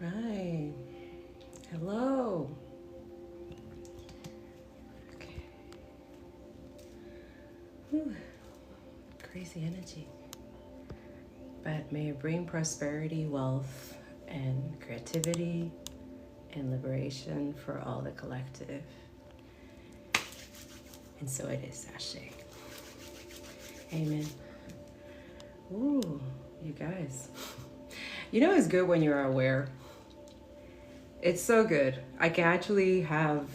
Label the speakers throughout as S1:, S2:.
S1: right. Hello. Okay. Whew. Crazy energy. But may it bring prosperity, wealth, and creativity and liberation for all the collective. And so it is, Ashe. Amen. Ooh, you guys. You know it's good when you're aware. It's so good. I can actually I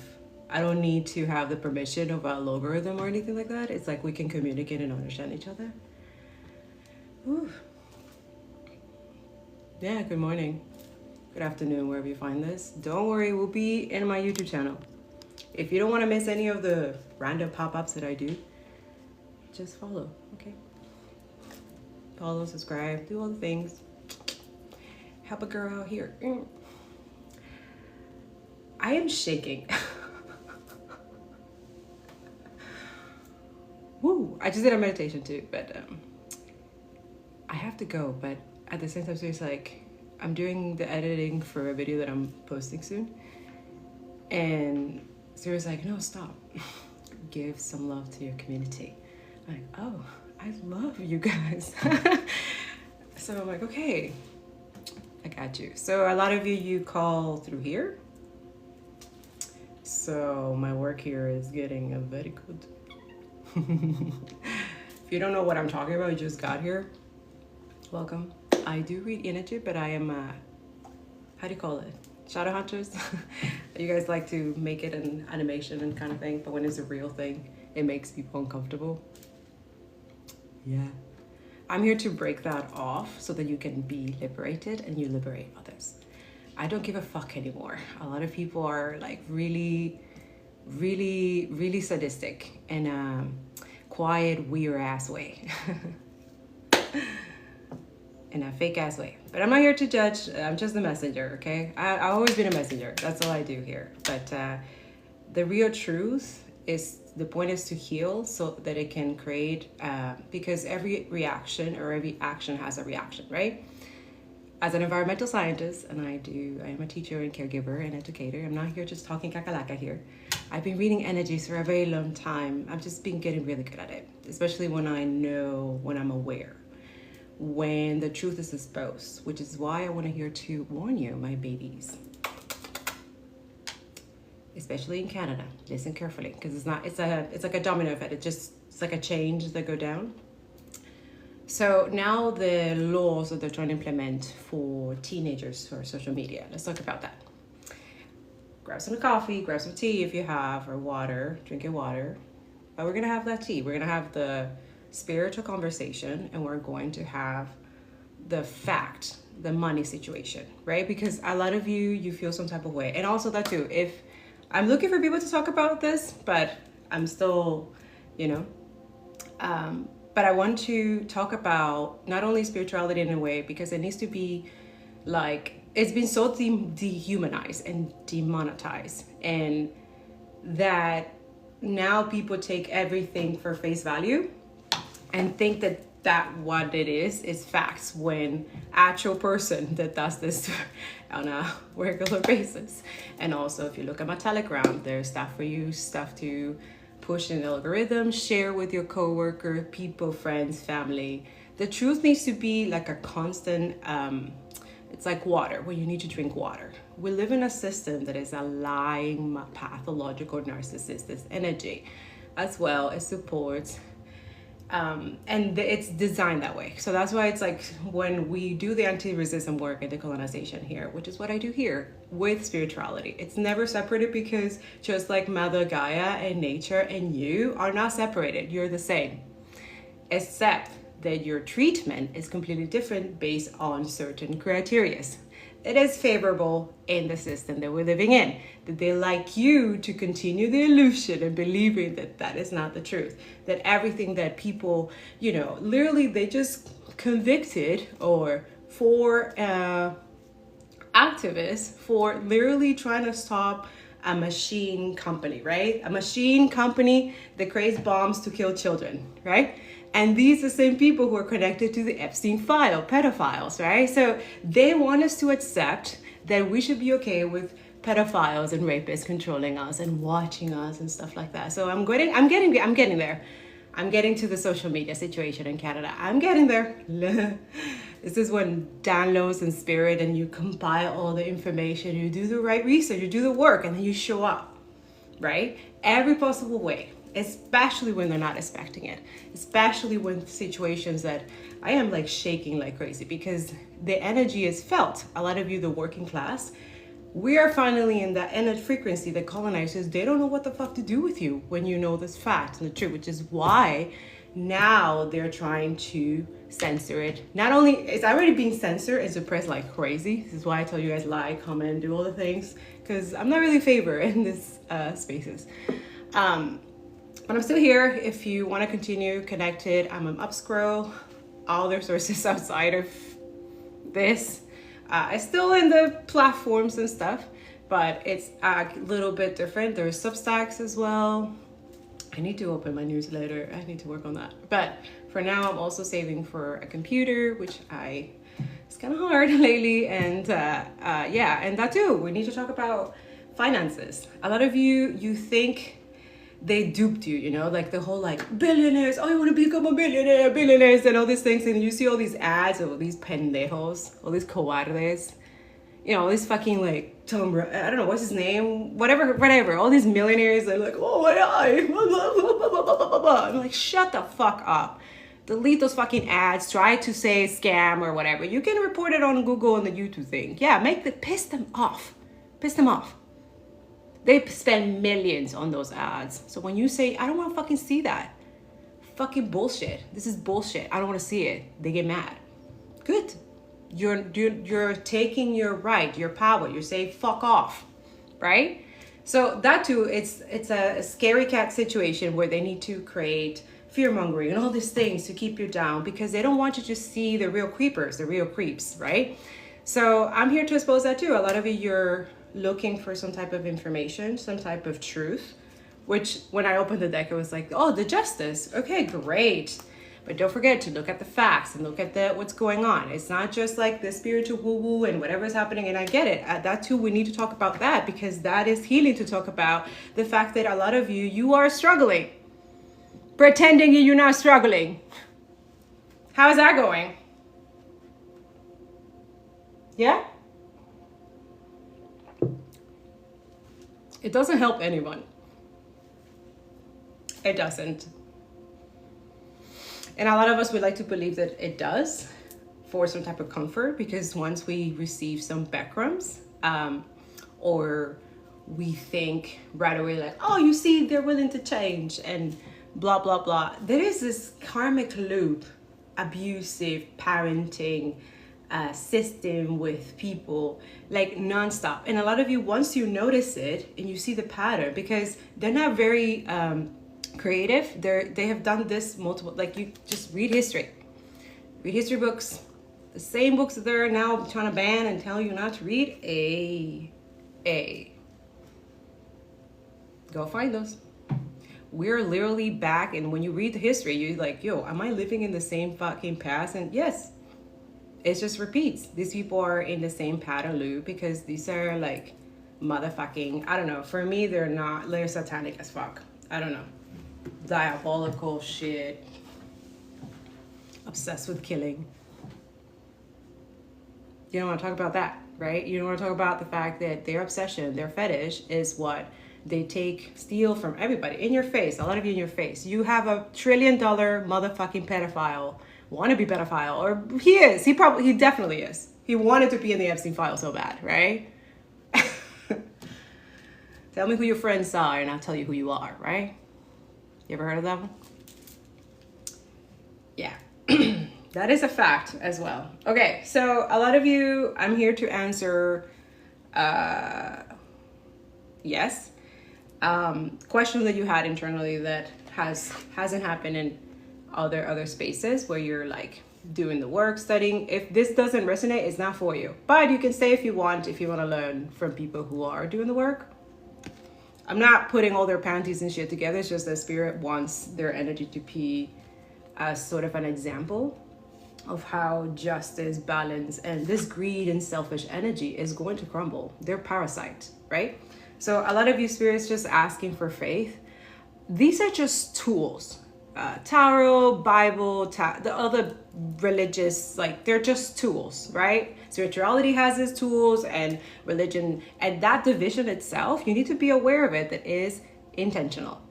S1: don't need to have the permission of a logarithm or anything like that. It's like we can communicate and understand each other. Ooh. Yeah, good morning. Good afternoon, wherever you find this. Don't worry, we'll be in my YouTube channel. If you don't want to miss any of the random pop-ups that I do, just follow, okay? Follow, subscribe, do all the things. Help a girl out here. I am shaking. Woo! I just did a meditation too, but I have to go. But at the same time, so it's like I'm doing the editing for a video that I'm posting soon, and Sarah's like, "No, stop. Give some love to your community." I'm like, "Oh, I love you guys." So I'm like, "Okay, I got you." So a lot of you call through here. So my work here is getting a very good. If you don't know what I'm talking about, you just got here, welcome. I do read energy, but I am how do you call it, shadow hunters. You guys like to make it an animation and kind of thing, but when it's a real thing, it makes people uncomfortable. Yeah, I'm here to break that off so that you can be liberated and you liberate others. I don't give a fuck anymore. A lot of people are like really sadistic in a quiet, weird ass way. In a fake ass way. But I'm not here to judge. I'm just a messenger, okay? I've always been a messenger. That's all I do here. But the real truth is, the point is to heal so that it can create, because every reaction or every action has a reaction, right? As an environmental scientist, and I am a teacher and caregiver and educator. I'm not here just talking kakalaka here. I've been reading energies for a very long time. I've just been getting really good at it, especially when I'm aware, when the truth is exposed, which is why I want to here to warn you, my babies, especially in Canada. Listen carefully, because it's like a domino effect. It's like a change that go down. So now the laws that they're trying to implement for teenagers for social media. Let's talk about that. Grab some coffee, grab some tea if you have, or water, drink your water. But we're gonna have that tea. We're gonna have the spiritual conversation, and we're going to have the fact, the money situation, right? Because a lot of you feel some type of way. And also that too, if I'm looking for people to talk about this, but I'm still, but I want to talk about not only spirituality in a way, because it needs to be like, it's been so dehumanized and demonetized, and that now people take everything for face value and think that what it is facts, when actual person that does this on a regular basis. And also, if you look at my Telegram, there's stuff for you, stuff to push in the algorithm, share with your coworker, people, friends, family. The truth needs to be like a constant, it's like water, where you need to drink water. We live in a system that is a lying, pathological, narcissistic energy, as well as supports, and it's designed that way. So that's why it's like when we do the anti-racism work and decolonization here, which is what I do here with spirituality, it's never separated, because just like Mother Gaia and nature and you are not separated, you're the same, except that your treatment is completely different based on certain criteria. It is favorable in the system that we're living in, that they like you to continue the illusion and believing that that is not the truth, that everything that people, literally they just convicted or for activists for literally trying to stop a machine company, right? A machine company that creates bombs to kill children, right? And these are the same people who are connected to the Epstein file, pedophiles, right? So they want us to accept that we should be okay with pedophiles and rapists controlling us and watching us and stuff like that. So I'm getting there. I'm getting to the social media situation in Canada. I'm getting there. This is when downloads and spirit, and you compile all the information, you do the right research, you do the work, and then you show up, right? Every possible way, especially when they're not expecting it, especially when situations that I am like shaking like crazy because the energy is felt. A lot of you, the working class, we are finally in that energy frequency that colonizers, they don't know what the fuck to do with you when you know this fact and the truth, which is why now they're trying to censor it. Not only it's already being censored and suppressed like crazy. This is why I tell you guys like, comment, do all the things, because I'm not really in favor in this spaces. But I'm still here. If you want to continue connected, I'm an up scroll. All their sources outside of this. It's still in the platforms and stuff, but it's a little bit different. There's Substacks as well. I need to open my newsletter. I need to work on that. But for now, I'm also saving for a computer, which it's kind of hard lately. And yeah, and that too. We need to talk about finances. A lot of you think they duped you, you know, like the whole like billionaires. Oh, you want to become a billionaire, billionaires, and all these things. And you see all these ads of all these pendejos, all these cobardes, you know, all these fucking like I don't know what's his name, whatever. All these millionaires are like, oh my God. I'm like, shut the fuck up. Delete those fucking ads. Try to say scam or whatever. You can report it on Google and the YouTube thing. Yeah, piss them off. Piss them off. They spend millions on those ads. So when you say, I don't want to fucking see that. Fucking bullshit. This is bullshit. I don't want to see it. They get mad. Good. You're taking your right, your power. You're saying fuck off, right? So that too, it's a scary cat situation where they need to create fear mongering and all these things to keep you down because they don't want you to see the real creepers, the real creeps, right? So I'm here to expose that too. A lot of you're looking for some type of information, some type of truth, which when I opened the deck, it was like, oh, the justice. Okay, great. But don't forget to look at the facts and look at what's going on. It's not just like the spiritual woo-woo and whatever's happening. And I get it. That too, we need to talk about that because that is healing to talk about the fact that a lot of you are struggling. Pretending you're not struggling. How's that going? Yeah? It doesn't help anyone. It doesn't. And a lot of us would like to believe that it does for some type of comfort because once we receive some backgrounds or we think right away like, oh, you see, they're willing to change and blah, blah, blah. There is this karmic loop, abusive parenting system with people like nonstop. And a lot of you, once you notice it and you see the pattern, because they're not very creative, they have done this multiple, like you just read history books, the same books that they're now trying to ban and tell you not to read. Go find those. We're literally back, and when you read the history, you're like, yo, am I living in the same fucking past? And yes, it just repeats. These people are in the same pattern loop because these are like motherfucking, I don't know, for me they're satanic as fuck. I don't know, diabolical shit, obsessed with killing. You don't want to talk about that, right? You don't want to talk about the fact that their obsession, their fetish is what they steal from everybody in your face. A lot of you in your face. You have $1 trillion motherfucking pedophile, wannabe pedophile, or he is. He definitely is. He wanted to be in the Epstein file so bad, right? Tell me who your friends are and I'll tell you who you are, right? You ever heard of that one? Yeah. That is a fact as well. Okay, so a lot of you, I'm here to answer yes. Questions that you had internally that hasn't happened in other spaces where you're like doing the work, studying. If this doesn't resonate, it's not for you. But you can stay if you want to learn from people who are doing the work. I'm not putting all their panties and shit together. It's just that spirit wants their energy to be as sort of an example of how justice, balance, and this greed and selfish energy is going to crumble. They're parasites, right? So a lot of you spirits just asking for faith. These are just tools. Tarot, Bible, the other religious, like, they're just tools, right? Spirituality has its tools, and religion, and that division itself, you need to be aware of it, that is intentional.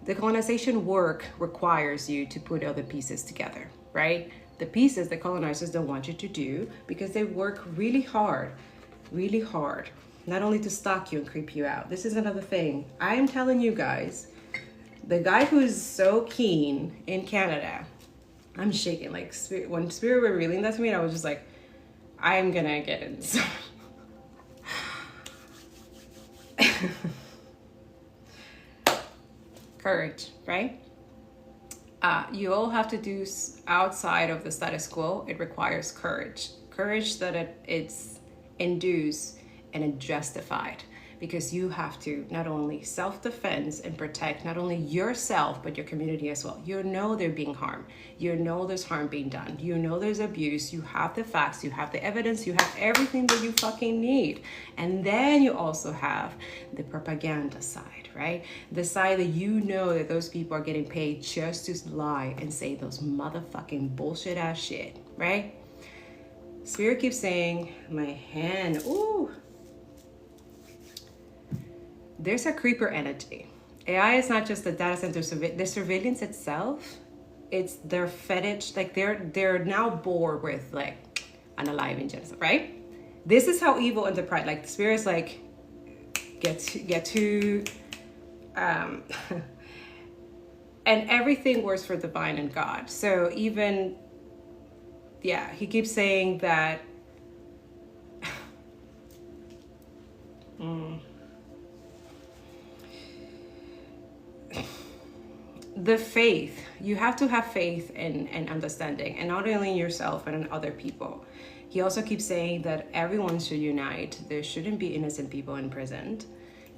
S1: The colonization work requires you to put other pieces together, right? The pieces the colonizers don't want you to do, because they work really hard, not only to stalk you and creep you out. This is another thing. I am telling you guys, the guy who's so keen in Canada, I'm shaking. Like, when Spirit were revealing that to me, I was just like, I'm gonna get it. So courage, right? You all have to do outside of the status quo. It requires courage. Courage that it's induced and it's justified, because you have to not only self-defense and protect not only yourself, but your community as well. You know they're being harmed. You know there's harm being done. You know there's abuse. You have the facts. You have the evidence. You have everything that you fucking need. And then you also have the propaganda side, right? The side that you know that those people are getting paid just to lie and say those motherfucking bullshit ass shit, right? Spirit keeps saying, my hand, ooh. There's a creeper energy. AI is not just the data center, the surveillance itself, it's their fetish, like they're now bored with like unaliving genocide, right? This is how evil and the pride, like the spirits like get to and everything works for divine and God. So even, yeah, he keeps saying that the faith, you have to have faith and understanding, and not only in yourself but in other people. He also keeps saying that everyone should unite. There shouldn't be innocent people imprisoned.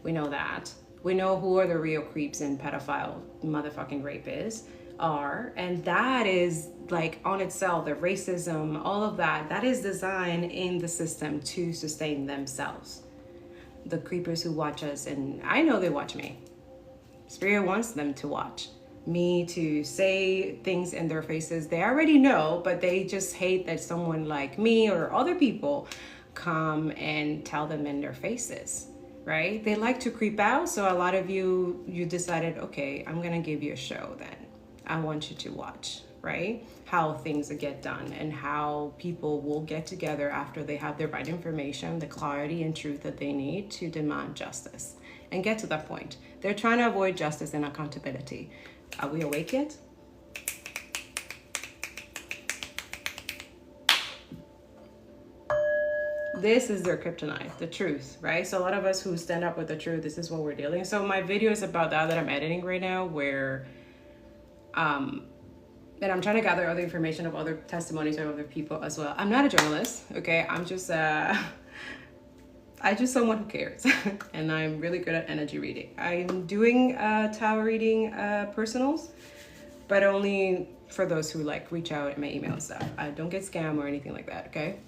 S1: We know that. We know who are the real creeps and pedophile motherfucking rapists are, and that is like on itself, the racism, all of that, that is designed in the system to sustain themselves. The creepers who watch us, and I know they watch me. Spirit wants them to watch me, to say things in their faces they already know, but they just hate that someone like me or other people come and tell them in their faces, right? They like to creep out. So a lot of you decided, okay, I'm gonna give you a show then. I want you to watch, right? How things get done and how people will get together after they have the right information, the clarity and truth that they need to demand justice and get to that point. They're trying to avoid justice and accountability. Are we awake yet? This is their kryptonite, the truth, right? So a lot of us who stand up with the truth, this is what we're dealing. So my video is about that I'm editing right now, where and I'm trying to gather other information of other testimonies of other people as well. I'm not a journalist, okay? I'm just someone who cares. And I'm really good at energy reading. I'm doing tarot reading personals, but only for those who like reach out in my email and stuff. I don't get scammed or anything like that, okay?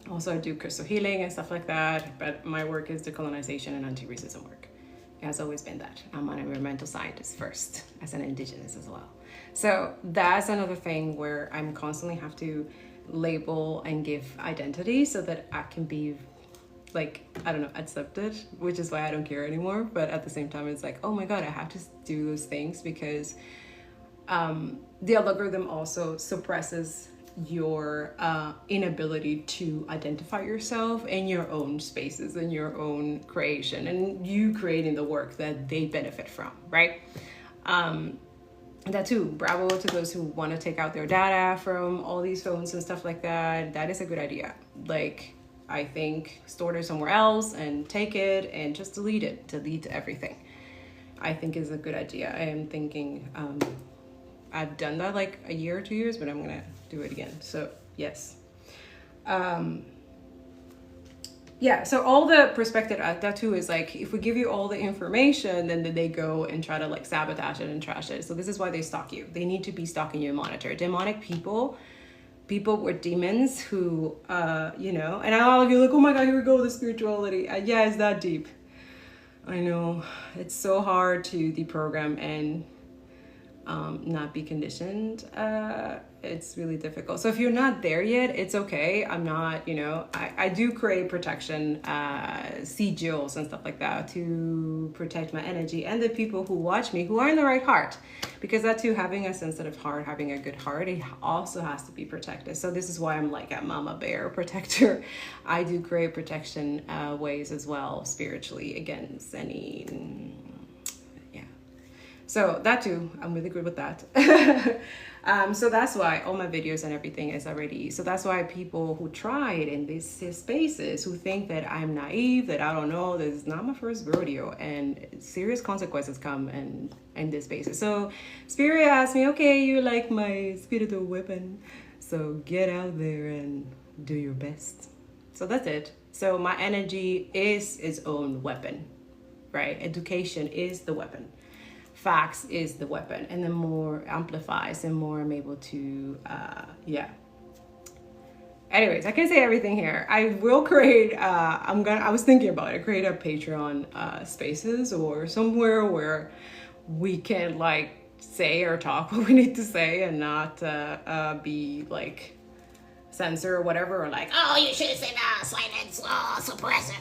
S1: Also, I do crystal healing and stuff like that, but my work is decolonization and anti-racism work. It has always been that. I'm an environmental scientist first, as an indigenous as well. So that's another thing where I'm constantly have to label and give identity so that I can be like, I don't know, accepted, which is why I don't care anymore. But at the same time, it's like, oh my God, I have to do those things because the algorithm also suppresses your inability to identify yourself in your own spaces and your own creation and you creating the work that they benefit from, right? That too, bravo to those who want to take out their data from all these phones and stuff like that. That is a good idea. Like, I think store it somewhere else and take it and just delete it, delete everything. I think is a good idea. I am thinking, I've done that like a year or 2 years, but I'm gonna do it again. So yes. Yeah, so all the perspective at that too is like, if we give you all the information, then they go and try to like sabotage it and trash it. So this is why they stalk you. They need to be stalking you and monitor. Demonic people people with demons who, you know, and all of you like, oh my God, here we go with the spirituality. Yeah, it's that deep. I know it's so hard to deprogram and not be conditioned. It's really difficult. So if you're not there yet, it's okay. I'm not, you know, I do create protection, sigils and stuff like that to protect my energy and the people who watch me who are in the right heart. Because that too, having a sensitive heart, having a good heart, it also has to be protected. So this is why I'm like a mama bear protector. I do create protection ways as well, spiritually, against any, yeah. So that too, I'm really good with that. So that's why all my videos and everything is already, so that's why people who try it in these spaces, who think that I'm naive, that I don't know, this is not my first rodeo, and serious consequences come in this spaces. So Spirit asked me, okay, you're like my spiritual weapon, so get out there and do your best. So that's it. So my energy is its own weapon, right? Education is the weapon. Facts is the weapon, and the more amplifies and more I'm able to yeah. Anyways, I can say everything here. I will create I was thinking about it, create a Patreon spaces or somewhere where we can like say or talk what we need to say and not be like censor or whatever, or like, oh, you should say that, silence, suppress it.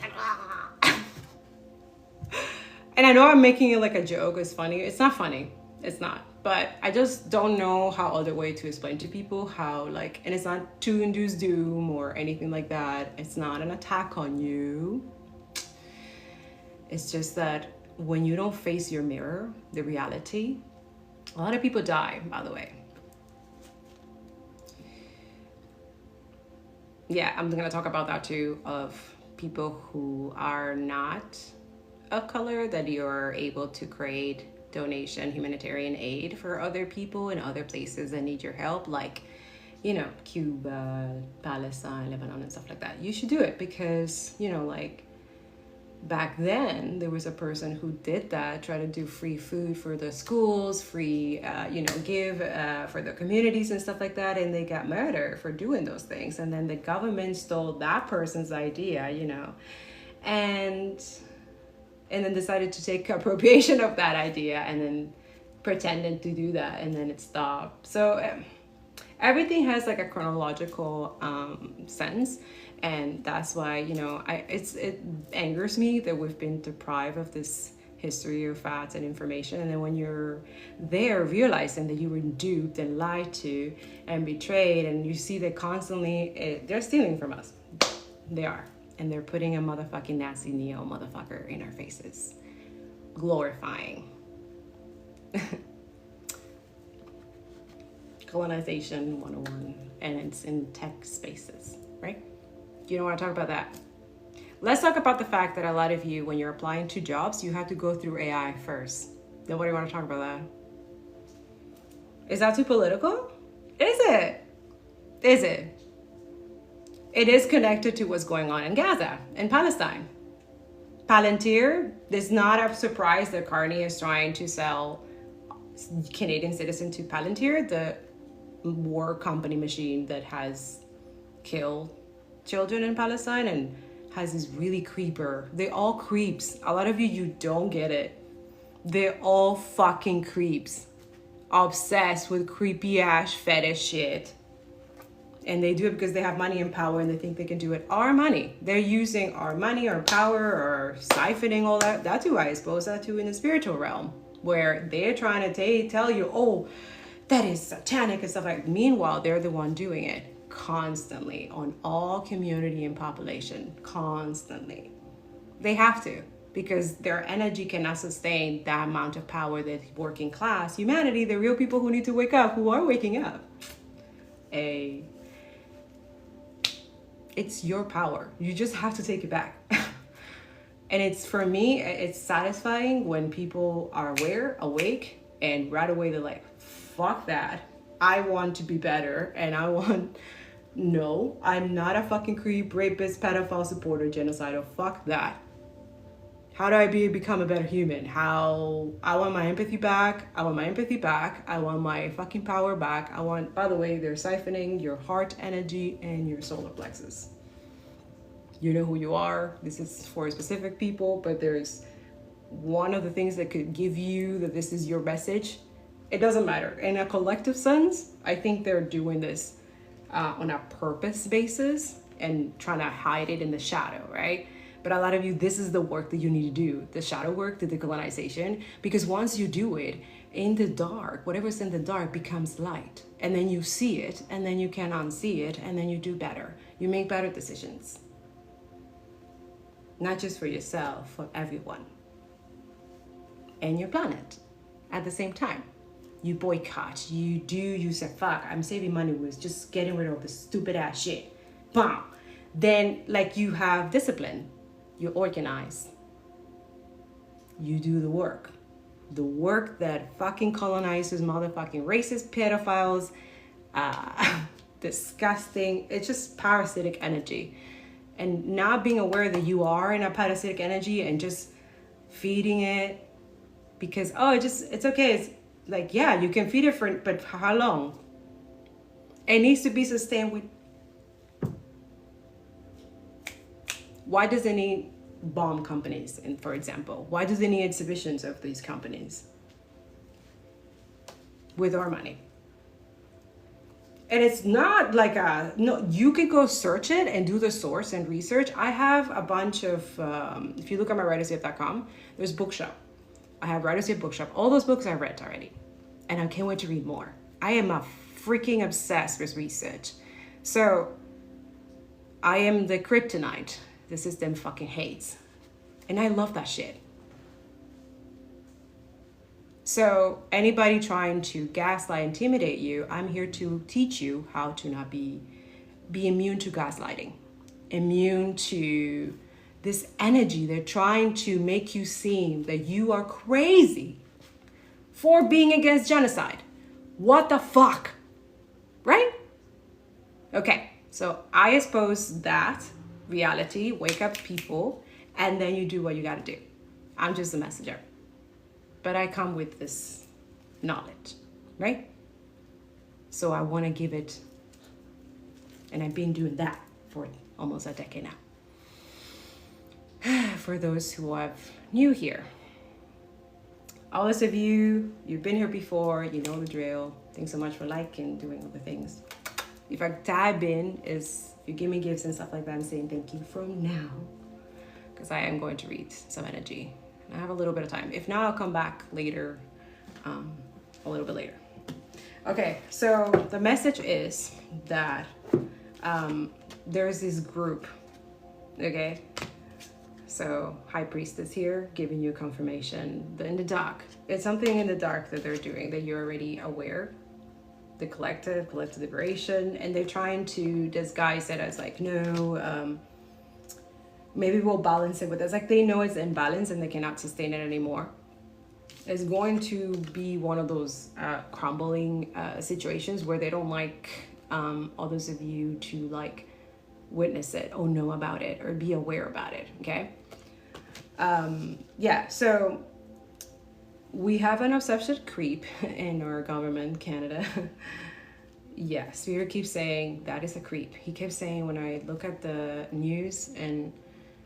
S1: And I know I'm making it like a joke, it's funny. It's not funny, it's not. But I just don't know how other way to explain to people how like, and it's not to induce doom or anything like that. It's not an attack on you. It's just that when you don't face your mirror, the reality, a lot of people die, by the way. Yeah, I'm gonna talk about that too, of people who are not of color, that you're able to create donation, humanitarian aid for other people in other places that need your help, like, you know, Cuba, Palestine, Lebanon, and stuff like that. You should do it because, you know, like back then there was a person who did that, try to do free food for the schools, free, you know, give for the communities and stuff like that, and they got murdered for doing those things. And then the government stole that person's idea, you know, and then decided to take appropriation of that idea and then pretended to do that, and then it stopped. So everything has like a chronological sense, and that's why, you know, it angers me that we've been deprived of this history of facts and information, and then when you're there realizing that you were duped and lied to and betrayed, and you see that constantly they're stealing from us. They are. And they're putting a motherfucking Nazi neo motherfucker in our faces. Glorifying. Colonization 101. And it's in tech spaces, right? You don't want to talk about that. Let's talk about the fact that a lot of you, when you're applying to jobs, you have to go through AI first. Nobody want to talk about that. Is that too political? Is it? Is it? It is connected to what's going on in Gaza and Palestine. Palantir, it's not a surprise that Carney is trying to sell Canadian citizen to Palantir, the war company machine that has killed children in Palestine and has this really creeper. They all creeps. A lot of you don't get it. They're all fucking creeps. Obsessed with creepy ass fetish shit. And they do it because they have money and power and they think they can do it. Our money. They're using our money, our power, or siphoning all that. That's who I expose that to in the spiritual realm, where they're trying to tell you, oh, that is satanic and stuff like. Meanwhile, they're the one doing it constantly on all community and population, constantly. They have to, because their energy cannot sustain that amount of power that working class, humanity, the real people who need to wake up, who are waking up. It's your power. You just have to take it back. And it's, for me, it's satisfying when people are aware, awake, and right away they're like, fuck that. I want to be better, and no, I'm not a fucking creep, rapist, pedophile, supporter, genocidal. Fuck that. How do I become a better human? How I want my empathy back. I want my empathy back. I want my fucking power back. I want, by the way, they're siphoning your heart energy and your solar plexus. You know who you are. This is for specific people, but there's one of the things that could give you that this is your message. It doesn't matter. In a collective sense, I think they're doing this on a purpose basis and trying to hide it in the shadow, right? But a lot of you, this is the work that you need to do, the shadow work, the decolonization, because once you do it in the dark, whatever's in the dark becomes light, and then you see it, and then you can unsee it, and then you do better. You make better decisions. Not just for yourself, for everyone. And your planet at the same time. You boycott, you say, fuck, I'm saving money with just getting rid of the stupid ass shit. Bam! Then, like, you have discipline. You organize. You do the work. The work that fucking colonizers, motherfucking racist, pedophiles, disgusting. It's just parasitic energy. And not being aware that you are in a parasitic energy and just feeding it because, it's okay. It's like, yeah, you can feed it but for how long? It needs to be sustained with. Why does it need bomb companies, for example? Why does it need exhibitions of these companies? With our money. And it's not like no, you could go search it and do the source and research. I have a bunch of, if you look at my writersyacht.com, there's bookshop. I have Writers Yacht Bookshop. All those books I've read already. And I can't wait to read more. I am a freaking obsessed with research. So I am the kryptonite the system fucking hates. And I love that shit. So anybody trying to gaslight, intimidate you, I'm here to teach you how to not be immune to gaslighting, immune to this energy. They're trying to make you seem that you are crazy for being against genocide. What the fuck? Right? Okay, so I expose that reality, wake up people, and then you do what you gotta do. I'm just a messenger. But I come with this knowledge, right? So I wanna give it, and I've been doing that for almost a decade now. For those who are new here, all those of you, you've been here before, you know the drill. Thanks so much for liking, doing all the things. If I tab in, is you give me gifts and stuff like that, I'm saying thank you from now, because I am going to read some energy. I have a little bit of time. If not, I'll come back later, a little bit later. Okay, so the message is that there's this group, okay? So High Priestess here, giving you confirmation. In the dark, it's something in the dark that they're doing that you're already aware. The collective liberation, and they're trying to disguise it as like, no, maybe we'll balance it with this. Like, they know it's imbalance and they cannot sustain it anymore. It's going to be one of those crumbling situations where they don't like others of you to like witness it or know about it or be aware about it, okay? Yeah, so we have an obsessive creep in our government, Canada. Yeah, Spirit keeps saying that is a creep. He keeps saying when I look at the news, and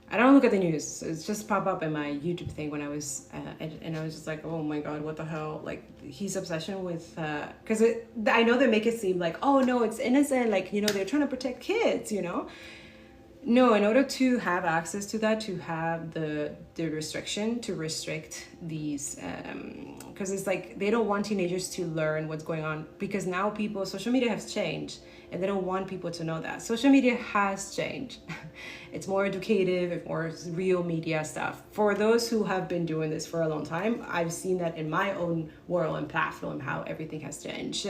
S1: I don't look at the news, it's just pop up in my YouTube thing when I was, and I was just like, oh my God, what the hell? Like, his obsession with, because I know they make it seem like, oh no, it's innocent, like, you know, they're trying to protect kids, you know? No, in order to have access to that, to have the restriction, to restrict these, because it's like they don't want teenagers to learn what's going on, because now social media has changed, and they don't want people to know that. Social media has changed. It's more educative, it's more real media stuff. For those who have been doing this for a long time, I've seen that in my own world and platform, how everything has changed.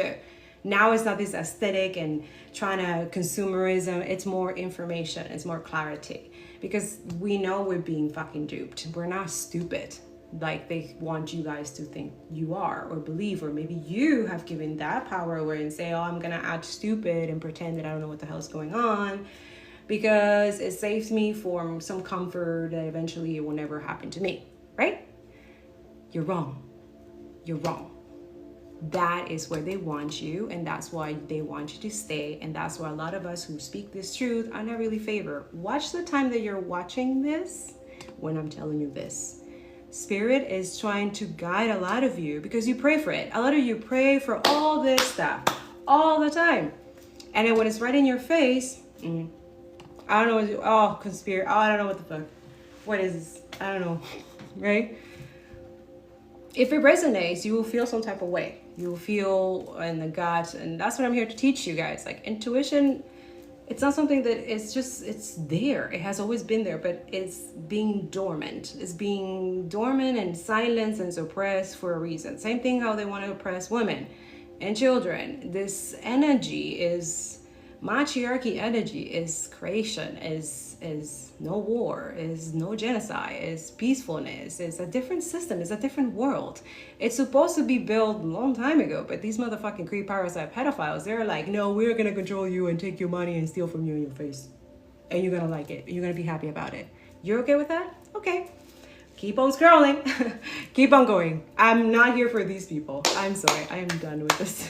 S1: Now it's not this aesthetic and trying to consumerism. It's more information. It's more clarity. Because we know we're being fucking duped. We're not stupid. Like they want you guys to think you are or believe, or maybe you have given that power away and say, oh, I'm going to act stupid and pretend that I don't know what the hell's going on. because it saves me from some comfort that eventually it will never happen to me, right? You're wrong. You're wrong. That is where they want you, and that's why they want you to stay, and that's why a lot of us who speak this truth are not really favor. Watch the time that you're watching this when I'm telling you this. Spirit is trying to guide a lot of you because you pray for it. A lot of you pray for all this stuff all the time, and then when it's right in your face, I don't know what conspiracy. Oh, I don't know what the fuck. What is this? I don't know, right? If it resonates, you will feel some type of way. You will feel in the gut, and that's what I'm here to teach you guys. Like intuition, it's not something that it's there. It has always been there, but it's being dormant. It's being dormant and silenced and suppressed for a reason. Same thing how they want to oppress women and children. This energy is matriarchy energy, is creation, is no war, is no genocide, is peacefulness, is a different system, is a different world. It's supposed to be built a long time ago, but these motherfucking creep parasite pedophiles, they're like, no, we're gonna control you and take your money and steal from you in your face, and you're gonna like it, you're gonna be happy about it. You're okay with that? Okay, keep on scrolling. Keep on going. I'm not here for these people. I'm sorry, I am done with this.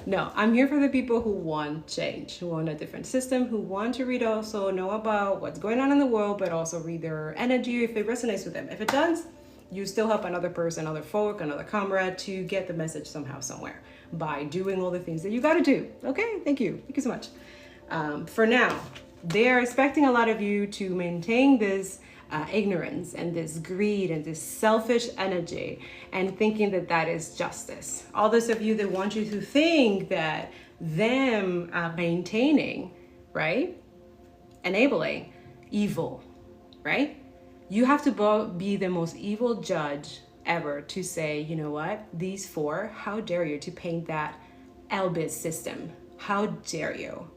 S1: No, I'm here for the people who want change, who want a different system, who want to read, also know about what's going on in the world, but also read their energy if it resonates with them. If it does, you still help another person, another folk, another comrade to get the message somehow, somewhere by doing all the things that you got to do. Okay, thank you. Thank you so much. For now, they are expecting a lot of you to maintain this ignorance and this greed and this selfish energy and thinking that that is justice. All those of you that want you to think that them maintaining, right, enabling evil, right, you have to be the most evil judge ever to say, you know what, these four, how dare you to paint that Elbit system? How dare you?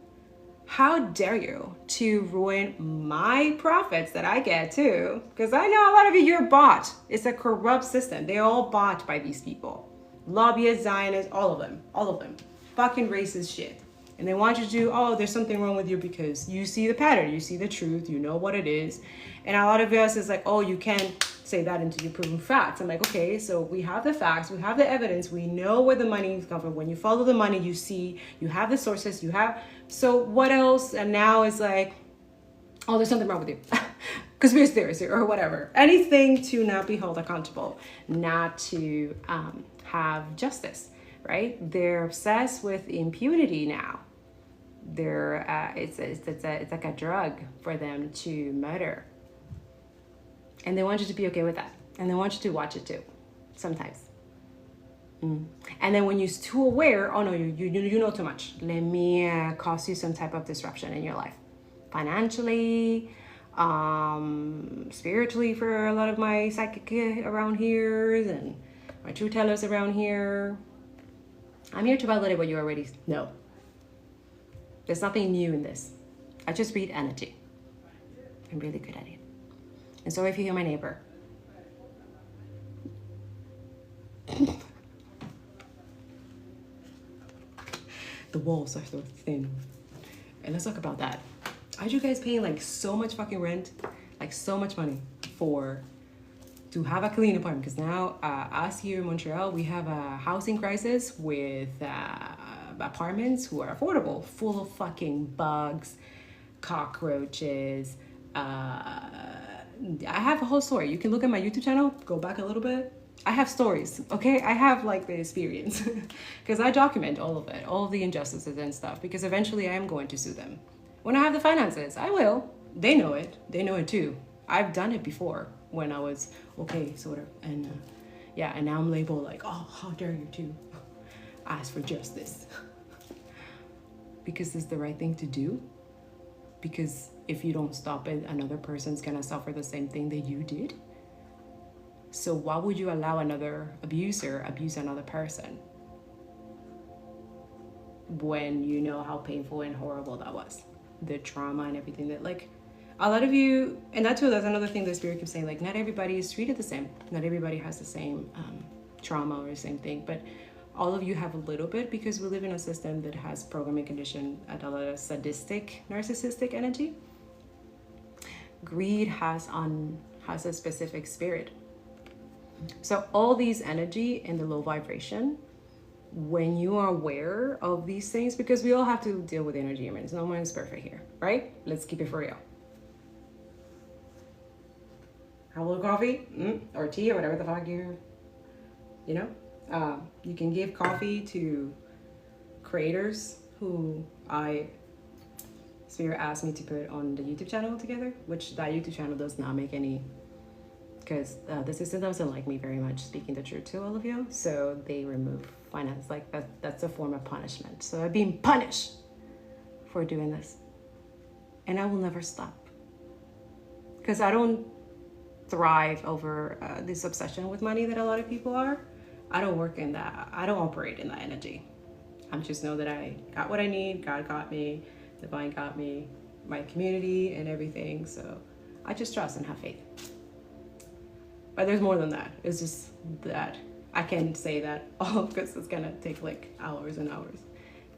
S1: How dare you to ruin my profits that I get too? Because I know a lot of you, you're bought. It's a corrupt system. They're all bought by these people. Lobbyists, Zionists, all of them. Fucking racist shit. And they want you to do, oh, there's something wrong with you because you see the pattern, you see the truth, you know what it is. And a lot of us is like, oh, you can't say that until you prove facts. I'm like, okay, so we have the facts, we have the evidence, we know where the money is coming from. When you follow the money, you see, you have the sources, you have, so what else? And now it's like, oh, there's something wrong with you. Conspiracy theories or whatever. Anything to not be held accountable, not to have justice, right? They're obsessed with impunity now. They're it's like a drug for them to murder. And they want you to be okay with that. And they want you to watch it too, sometimes. And then when you're too aware, oh no, you know too much. Let me cause you some type of disruption in your life. Financially, spiritually for a lot of my psychic around here and my true tellers around here. I'm here to validate what you already know. There's nothing new in this. I just read energy. I'm really good at it. And so if you hear my neighbor. The walls are so thin. And let's talk about that. Aren't you guys paying like so much fucking rent? Like so much money to have a clean apartment? Because now us here in Montreal, we have a housing crisis with apartments who are affordable, full of fucking bugs, cockroaches. I have a whole story. You can look at my YouTube channel, go back a little bit. I have stories, okay? I have like the experience because I document all of it, all of the injustices and stuff, because eventually I am going to sue them. When I have the finances, I will. They know it. They know it too. I've done it before when I was okay, sort of. And yeah, and now I'm labeled like, oh, how dare you to ask for justice? Because it's the right thing to do. Because if you don't stop it, another person's gonna suffer the same thing that you did. So why would you allow another abuser abuse another person when you know how painful and horrible that was? The trauma and everything that, like, a lot of you, and that too, that's another thing the spirit keeps saying, like, not everybody is treated the same. Not everybody has the same trauma or the same thing. But All of you have a little bit because we live in a system that has programming conditioned at a lot of sadistic, narcissistic energy. Greed has a specific spirit. So all these energy in the low vibration, when you are aware of these things, because we all have to deal with energy humans. No one is perfect here, right? Let's keep it for real. Have a little coffee or tea or whatever the fuck you know. You can give coffee to creators who Spirit asked me to put on the YouTube channel together, which that YouTube channel does not make any, because the system doesn't like me very much speaking the truth to all of you, so they remove finance. Like that's a form of punishment. So I've been punished for doing this, and I will never stop, because I don't thrive over this obsession with money that a lot of people are. I don't work in that. I don't operate in that energy. I just know that I got what I need. God got me. Divine got me. My community and everything. So I just trust and have faith. But there's more than that. It's just that I can't say that all because it's gonna take like hours and hours.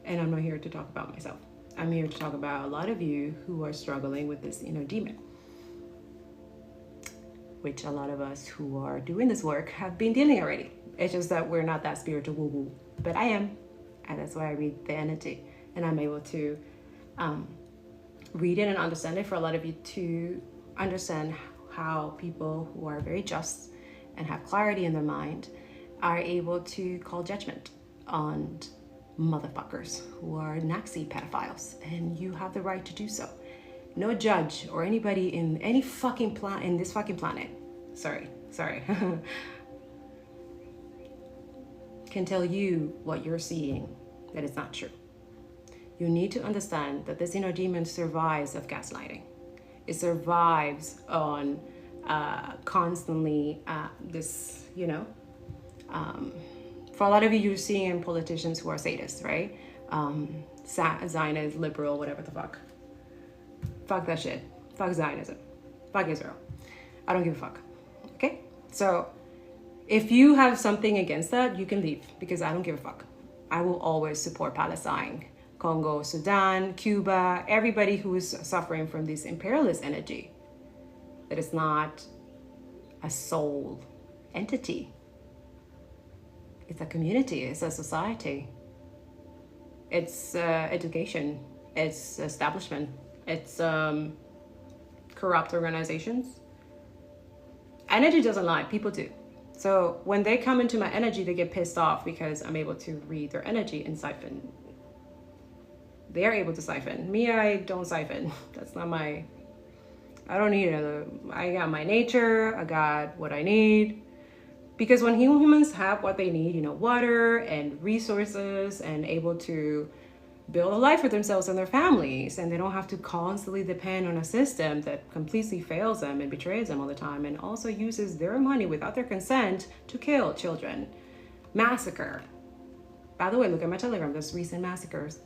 S1: And I'm not here to talk about myself. I'm here to talk about a lot of you who are struggling with this inner demon, which a lot of us who are doing this work have been dealing already. It's just that we're not that spiritual woo-woo, but I am. And that's why I read the energy, and I'm able to read it and understand it for a lot of you to understand how people who are very just and have clarity in their mind are able to call judgment on motherfuckers who are Nazi pedophiles, and you have the right to do so. No judge or anybody in any fucking in this fucking planet, sorry, can tell you what you're seeing that is not true. You need to understand that this inner demon survives of gaslighting. It survives on constantly this, for a lot of you, you're seeing politicians who are sadists, right? Zionist, liberal, whatever the fuck. Fuck that shit. Fuck Zionism. Fuck Israel. I don't give a fuck. Okay? So if you have something against that, you can leave, because I don't give a fuck. I will always support Palestine, Congo, Sudan, Cuba, everybody who is suffering from this imperialist energy that is not a soul entity. It's a community. It's a society. It's education. It's establishment. It's corrupt organizations. Energy doesn't lie. People do. So when they come into my energy, they get pissed off because I'm able to read their energy and siphon. They're able to siphon. Me, I don't siphon. That's not my... I don't need it. I got my nature. I got what I need. Because when humans have what they need, water and resources, and able to build a life for themselves and their families, and they don't have to constantly depend on a system that completely fails them and betrays them all the time, and also uses their money without their consent to kill children, massacre. By the way, look at my Telegram, there's recent massacres.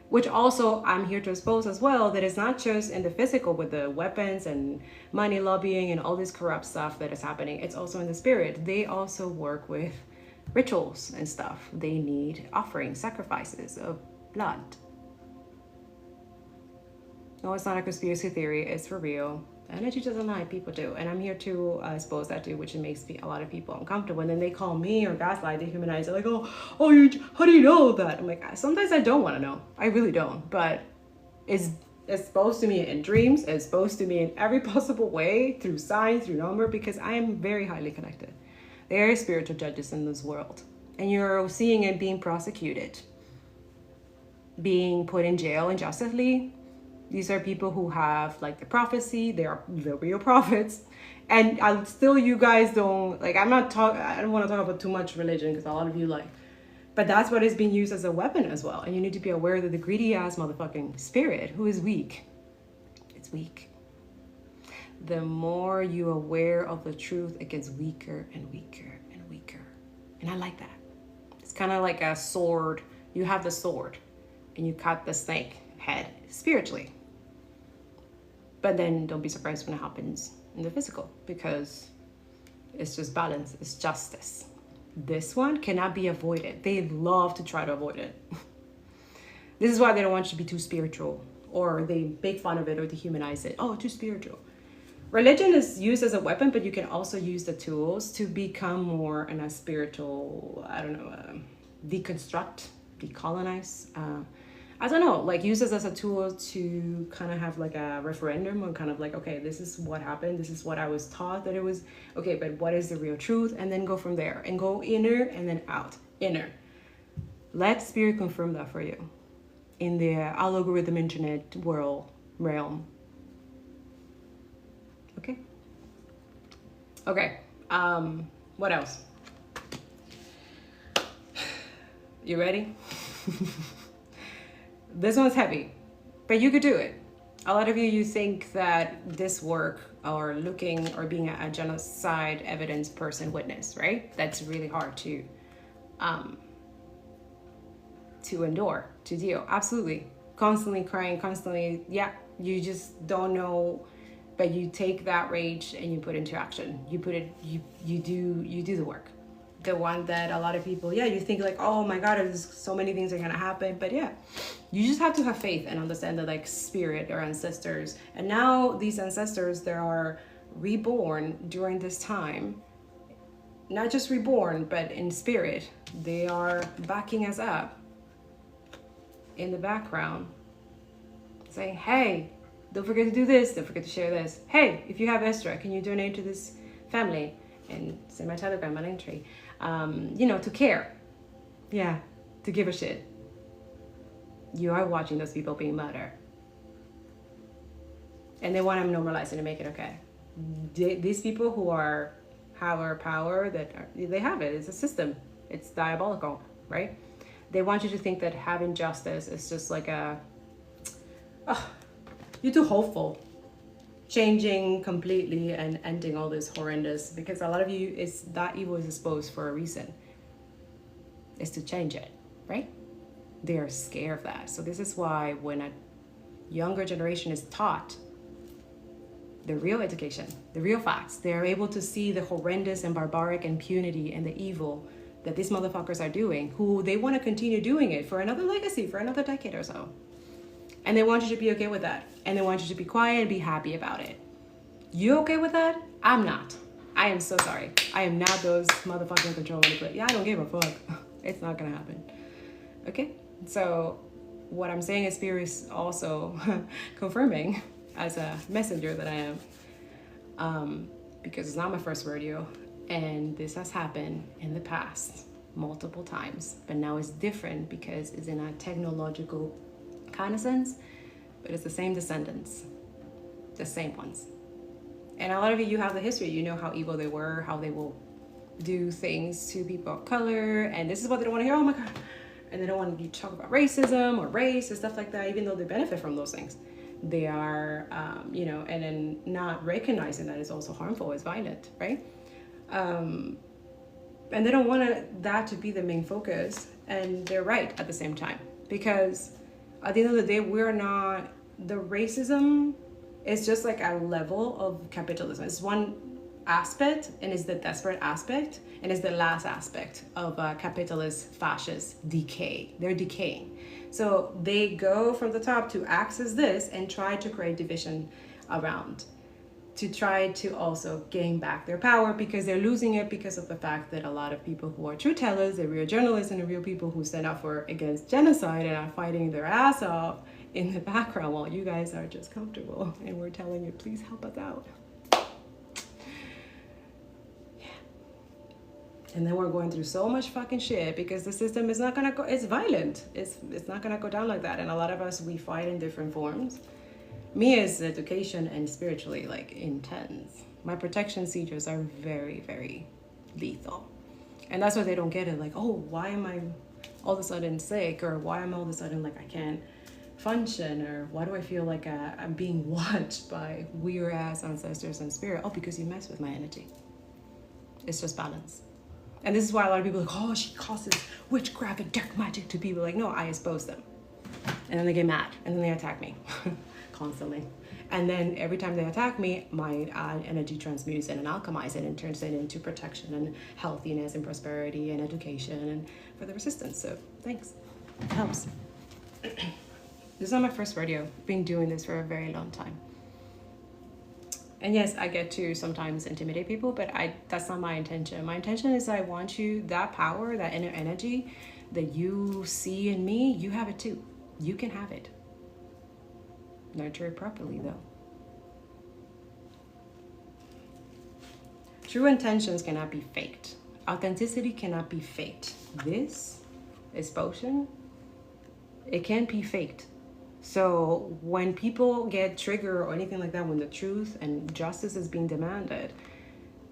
S1: Which also I'm here to expose as well, that it's not just in the physical with the weapons and money lobbying and all this corrupt stuff that is happening. It's also in the spirit. They also work with rituals and stuff. They need offerings, sacrifices of blood. No, it's not a conspiracy theory. It's for real. Energy doesn't lie, people do. And I'm here to expose that too, which makes a lot of people uncomfortable. And then they call me or gaslight, dehumanize. They're like, how do you know that? I'm like, sometimes I don't want to know. I really don't. But it's exposed to me in dreams. It's exposed to me in every possible way, through signs, through number, because I am very highly connected. There are spiritual judges in this world. And you're seeing it being prosecuted, being put in jail injustifiably. These are people who have like the prophecy. They are the real prophets. And you guys don't, like, I don't want to talk about too much religion, because a lot of you like, but that's what is being used as a weapon as well. And you need to be aware that the greedy ass motherfucking spirit, who is weak, it's weak. The more you're aware of the truth, it gets weaker and weaker and weaker. And I like that. It's kind of like a sword. You have the sword and you cut the snake head spiritually. But then don't be surprised when it happens in the physical, because it's just balance, it's justice. this one cannot be avoided. They love to try to avoid it. This is why they don't want you to be too spiritual, or they make fun of it or dehumanize it. Oh, too spiritual. Religion is used as a weapon, but you can also use the tools to become more in a spiritual, I don't know, deconstruct, decolonize. I don't know, like use this as a tool to kind of have like a referendum on kind of like, okay, this is what happened. This is what I was taught that it was. Okay, but what is the real truth? And then go from there and go inner and then out. Inner. Let spirit confirm that for you in the algorithm internet world realm. Okay. Okay. What else? You ready? This one's heavy, but you could do it. A lot of you think that this work or looking or being a genocide evidence person witness, right? That's really hard to endure, to deal. Absolutely. Constantly crying, constantly, yeah, you just don't know, but you take that rage and you put into action. You put it, you do the work. The one that a lot of people, yeah, you think like, oh my God, there's so many things are gonna happen. But yeah, you just have to have faith and understand that like spirit or ancestors. And now these ancestors, they are reborn during this time. Not just reborn, but in spirit. They are backing us up in the background, saying, hey, don't forget to do this, don't forget to share this. Hey, if you have extra, can you donate to this family? And send my Telegram, my link tree. You know, to care. Yeah, to give a shit. You are watching those people being murdered. And they want to normalize it and make it okay. These people who have our power, they have it. It's a system. It's diabolical, right? They want you to think that having justice is just like you're too hopeful. Changing completely and ending all this horrendous, because a lot of you, that evil is exposed for a reason. It's to change it, right? They are scared of that. So this is why when a younger generation is taught the real education, the real facts, they're able to see the horrendous and barbaric impunity and the evil that these motherfuckers are doing, who they want to continue doing it for another legacy, for another decade or so. And they want you to be okay with that. And they want you to be quiet and be happy about it. You okay with that? I'm not. I am so sorry. I am not those motherfucking control manipulator. Yeah, I don't give a fuck. It's not gonna happen. Okay? So what I'm saying is spirit is also confirming as a messenger that I am. Because it's not my first rodeo. And this has happened in the past multiple times. But now it's different because it's in a technological kind of sense, but it's the same descendants, the same ones. And a lot of you have the history, you know how evil they were, how they will do things to people of color, and this is what they don't want to hear. Oh my God. And they don't want you to talk about racism or race and stuff like that, even though they benefit from those things. They are, you know, and then not recognizing that it's also harmful, it's violent, right? And they don't want that to be the main focus, and they're right at the same time, because at the end of the day, the racism is just like a level of capitalism. It's one aspect, and it's the desperate aspect, and it's the last aspect of capitalist fascist decay. They're decaying. So they go from the top to access this and try to create division around, to try to also gain back their power, because they're losing it because of the fact that a lot of people who are truth tellers, the real journalists and the real people who stand up against genocide and are fighting their ass off in the background while you guys are just comfortable and we're telling you, please help us out. Yeah. And then we're going through so much fucking shit because the system is not gonna go, it's violent. It's not gonna go down like that. And a lot of us, we fight in different forms. Me as education and spiritually like intense. My protection seizures are very, very lethal. And that's why they don't get it. Like, oh, why am I all of a sudden sick? Or why am I all of a sudden like I can't function? Or why do I feel like I'm being watched by weird ass ancestors and spirit? Oh, because you mess with my energy. It's just balance. And this is why a lot of people are like, oh, she causes witchcraft and dark magic to people. Like, no, I expose them. And then they get mad and then they attack me. Constantly. And then every time they attack me, my energy transmutes it and alchemizes it and turns it into protection and healthiness and prosperity and education and for the resistance. So thanks. It helps. This is not my first rodeo. I've been doing this for a very long time. And yes, I get to sometimes intimidate people, but that's not my intention. My intention is I want you, that power, that inner energy that you see in me, you have it too. You can have it. Nurture it properly though. True intentions cannot be faked. Authenticity cannot be faked. This is potion. It can't be faked. So when people get triggered or anything like that, when the truth and justice is being demanded,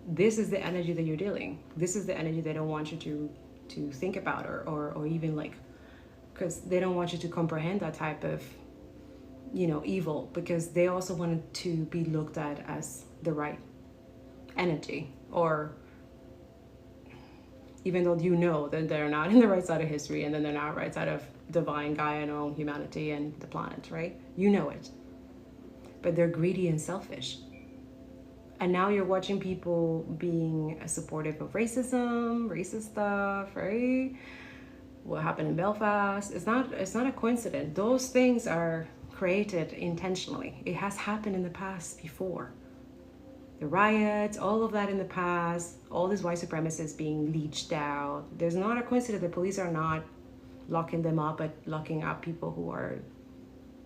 S1: this is the energy that you're dealing. This is the energy they don't want you to think about or even like, because they don't want you to comprehend that type of, evil, because they also want it to be looked at as the right energy, or even though that they're not in the right side of history, and then they're not right side of divine Gaia and all humanity and the planet, right? You know it. But they're greedy and selfish. And now you're watching people being supportive of racism, racist stuff, right? What happened in Belfast? It's not a coincidence. Those things are created intentionally. It has happened in the past before. The riots, all of that in the past, all these white supremacists being leached out. There's not a coincidence. The police are not locking them up, but locking up people who are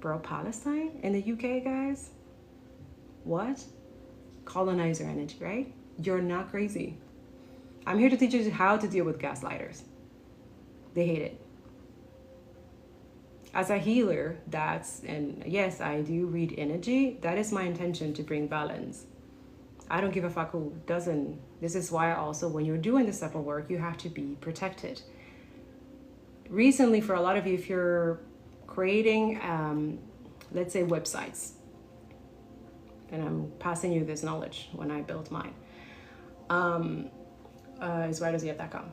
S1: pro-Palestine in the UK, guys. What? Colonizer energy, right? You're not crazy. I'm here to teach you how to deal with gaslighters. They hate it. As a healer, and yes, I do read energy. That is my intention, to bring balance. I don't give a fuck who doesn't. This is why also when you're doing this type of work, you have to be protected. Recently, for a lot of you, if you're creating, let's say websites, and I'm passing you this knowledge when I built mine, it's @itozyet.com.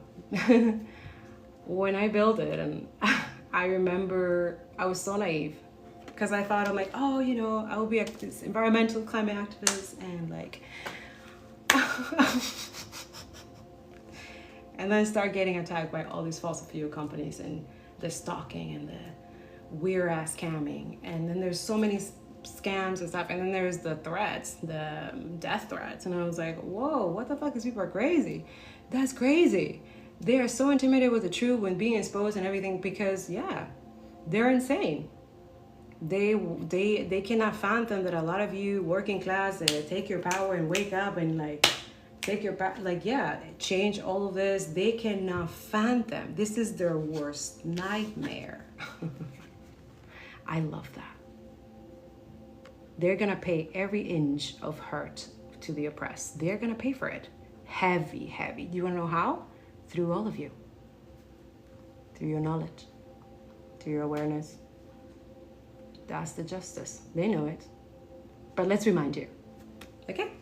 S1: When I built it, and I remember I was so naive, because I thought, I'm like, I will be this environmental climate activist, and like, and then start getting attacked by all these fossil fuel companies and the stalking and the weird ass scamming. And then there's so many scams and stuff. And then there's the threats, the death threats. And I was like, whoa, what the fuck? These people are crazy. That's crazy. They are so intimidated with the truth when being exposed and everything, because they're insane. They cannot fathom that a lot of you working class take your power and wake up and like take your back, change all of this. They cannot fathom. This is their worst nightmare. I love that. They're gonna pay every inch of hurt to the oppressed. They're gonna pay for it. Heavy, heavy. Do you wanna know how? Through all of you. Through your knowledge. Through your awareness. That's the justice. They know it. But let's remind you. Okay?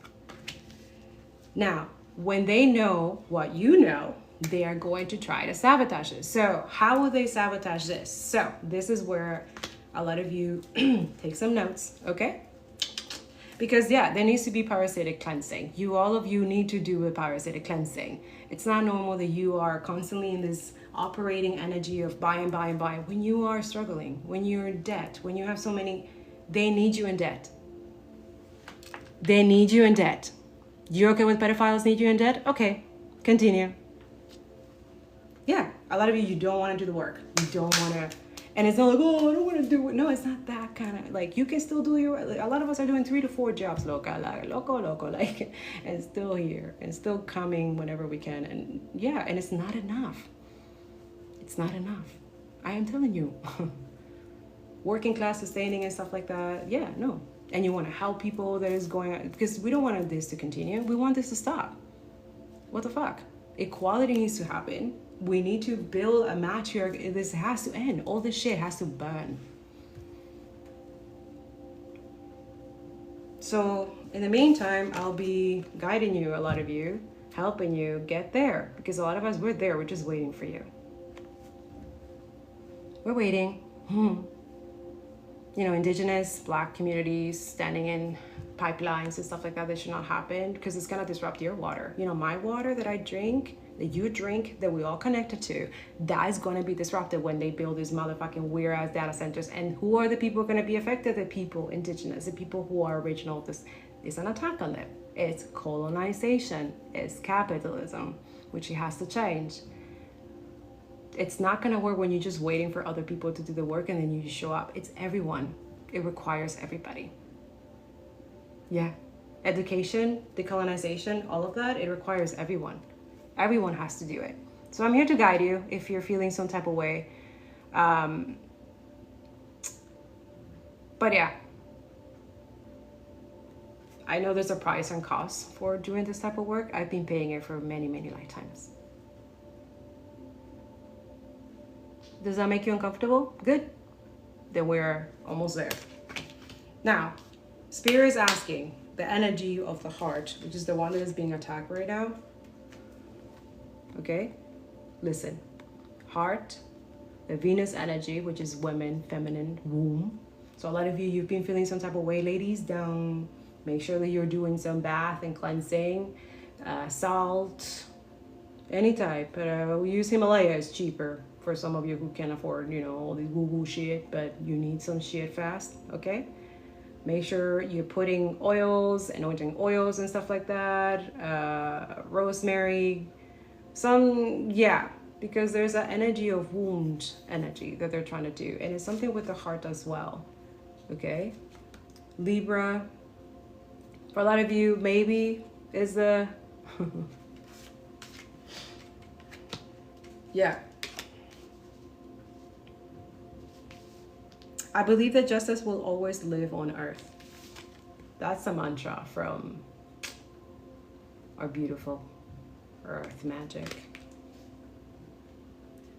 S1: Now, when they know what you know, they are going to try to sabotage it. So how will they sabotage this? So this is where a lot of you take some notes, okay? Because there needs to be parasitic cleansing. All of you need to do a parasitic cleansing. It's not normal that you are constantly in this operating energy of buy and buy and buy. When you are struggling, when you're in debt, when you have so many, they need you in debt. They need you in debt. You're okay with pedophiles need you in debt? Okay, continue. Yeah, a lot of you don't want to do the work. You don't want to, and it's not like, I don't want to do it. No, it's not that kind of, like, you can still do a lot of us are doing 3 to 4 jobs, loco, and still here, and still coming whenever we can, and and it's not enough. It's not enough. I am telling you. Working class sustaining and stuff like that, no. And you want to help people that is going on, because we don't want this to continue. We want this to stop. What the fuck? Equality needs to happen. We need to build a matriarchy. This has to end. All this shit has to burn. So in the meantime, I'll be guiding you, a lot of you, helping you get there, because a lot of us, we're there. We're just waiting for you. We're waiting. indigenous black communities standing in pipelines and stuff like that should not happen, because it's going to disrupt your water. My water that I drink, that you drink, that we all connected to, that is going to be disrupted when they build these motherfucking weird ass data centers. And who are the people going to be affected? The people indigenous, the people who are original. This is an attack on them. It's colonization, it's capitalism, which it has to change. It's not going to work when you're just waiting for other people to do the work and then you show up. It's everyone. It requires everybody. Yeah. Education, decolonization, all of that, it requires everyone. Everyone has to do it. So I'm here to guide you if you're feeling some type of way. But yeah. I know there's a price and cost for doing this type of work. I've been paying it for many, many lifetimes. Does that make you uncomfortable? Good. Then we're almost there. Now, Spirit is asking the energy of the heart, which is the one that is being attacked right now. Okay? Listen. Heart, the Venus energy, which is women, feminine, womb. So a lot of you've been feeling some type of way, ladies. Down. Make sure that you're doing some bath and cleansing. Salt, any type. We use Himalaya, it's cheaper. For some of you who can't afford, all these woo-woo shit, but you need some shit fast, okay? Make sure you're putting oils, anointing oils and stuff like that. Rosemary, because there's that energy of wound energy that they're trying to do. And it's something with the heart as well, okay? Libra, for a lot of you, maybe is the, yeah. I believe that justice will always live on earth. That's the mantra from our beautiful earth magic.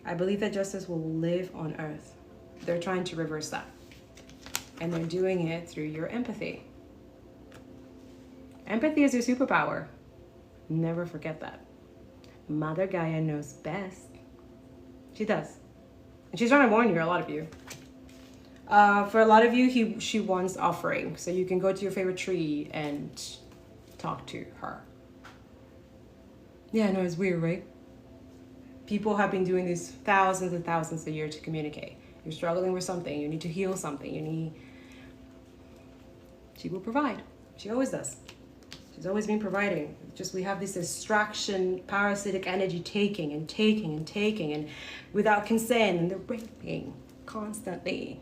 S1: I believe that justice will live on earth. They're trying to reverse that. And they're doing it through your empathy. Empathy is your superpower. Never forget that. Mother Gaia knows best. She does. And she's trying to warn you, a lot of you. For a lot of you, she wants offering. So you can go to your favorite tree and talk to her. Yeah, no, it's weird, right? People have been doing this thousands and thousands of years to communicate. You're struggling with something. You need to heal something. She will provide. She always does. She's always been providing. It's just we have this distraction, parasitic energy taking and without consent, and they're raping constantly.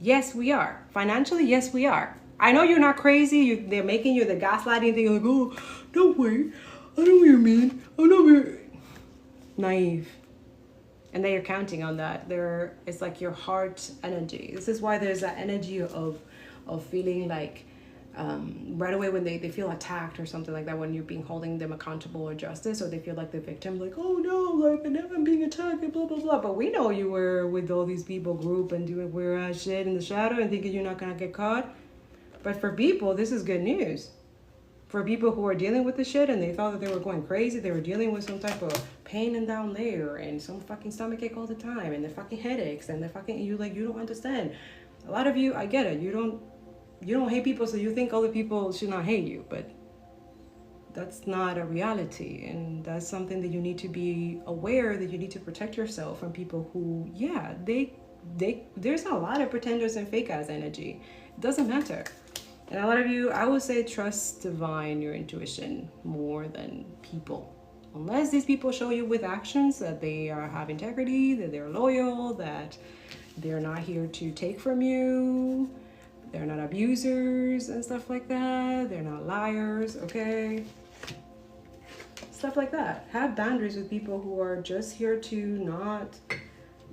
S1: Yes, we are. Financially, yes, we are. I know you're not crazy. They're making you the gaslighting thing. You're like, oh, no way. I know what you mean. I'm not very naive. And they are counting on that. It's like your heart energy. This is why there's that energy of feeling like right away when they feel attacked or something like that, when you're being holding them accountable or justice, or they feel like the victim, like, oh no, like now I'm being attacked and blah blah blah. But we know you were with all these people group and doing weird ass shit in the shadow and thinking you're not gonna get caught. But for people, this is good news. For people who are dealing with the shit and they thought that they were going crazy, they were dealing with some type of pain and down there and some fucking stomachache all the time and the fucking headaches and the fucking, you don't understand. A lot of you, I get it. You don't hate people, so you think other people should not hate you, but that's not a reality. And that's something that you need to be aware, that you need to protect yourself from people who, yeah, there's a lot of pretenders and fake ass energy. It doesn't matter. And a lot of you, I would say, trust divine, your intuition, more than people. Unless these people show you with actions that they have integrity, that they're loyal, that they're not here to take from you, they're not abusers and stuff like that, they're not liars, okay? Stuff like that. Have boundaries with people who are just here to not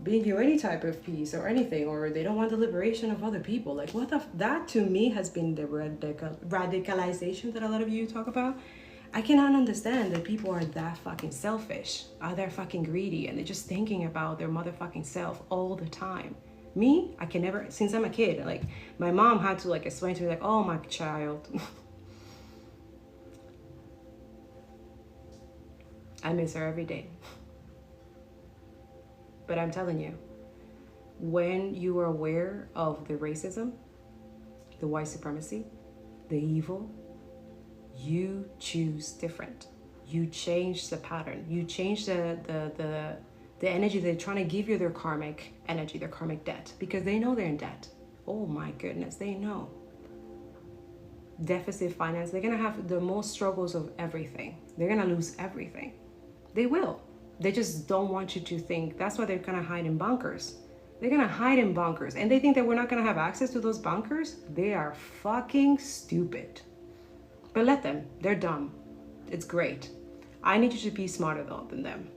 S1: bring you any type of peace or anything, or they don't want the liberation of other people. Like, what the that to me has been the radicalization that a lot of you talk about. I cannot understand that people are that fucking selfish, are they fucking greedy, and they're just thinking about their motherfucking self all the time. Me, I can never, since I'm a kid, like my mom had to like explain to me like, oh my child, I miss her every day. But I'm telling you, when you are aware of the racism, the white supremacy, the evil, you choose different. You change the pattern. You change the energy they're trying to give you, their karmic energy, their karmic debt, because they know they're in debt. Oh my goodness, they know. Deficit finance, they're gonna have the most struggles of everything. They're gonna lose everything. They will. They just don't want you to think. That's why they're gonna hide in bunkers. They're gonna hide in bunkers, and they think that we're not gonna have access to those bunkers. They are fucking stupid. But let them. They're dumb. It's great. I need you to be smarter though than them.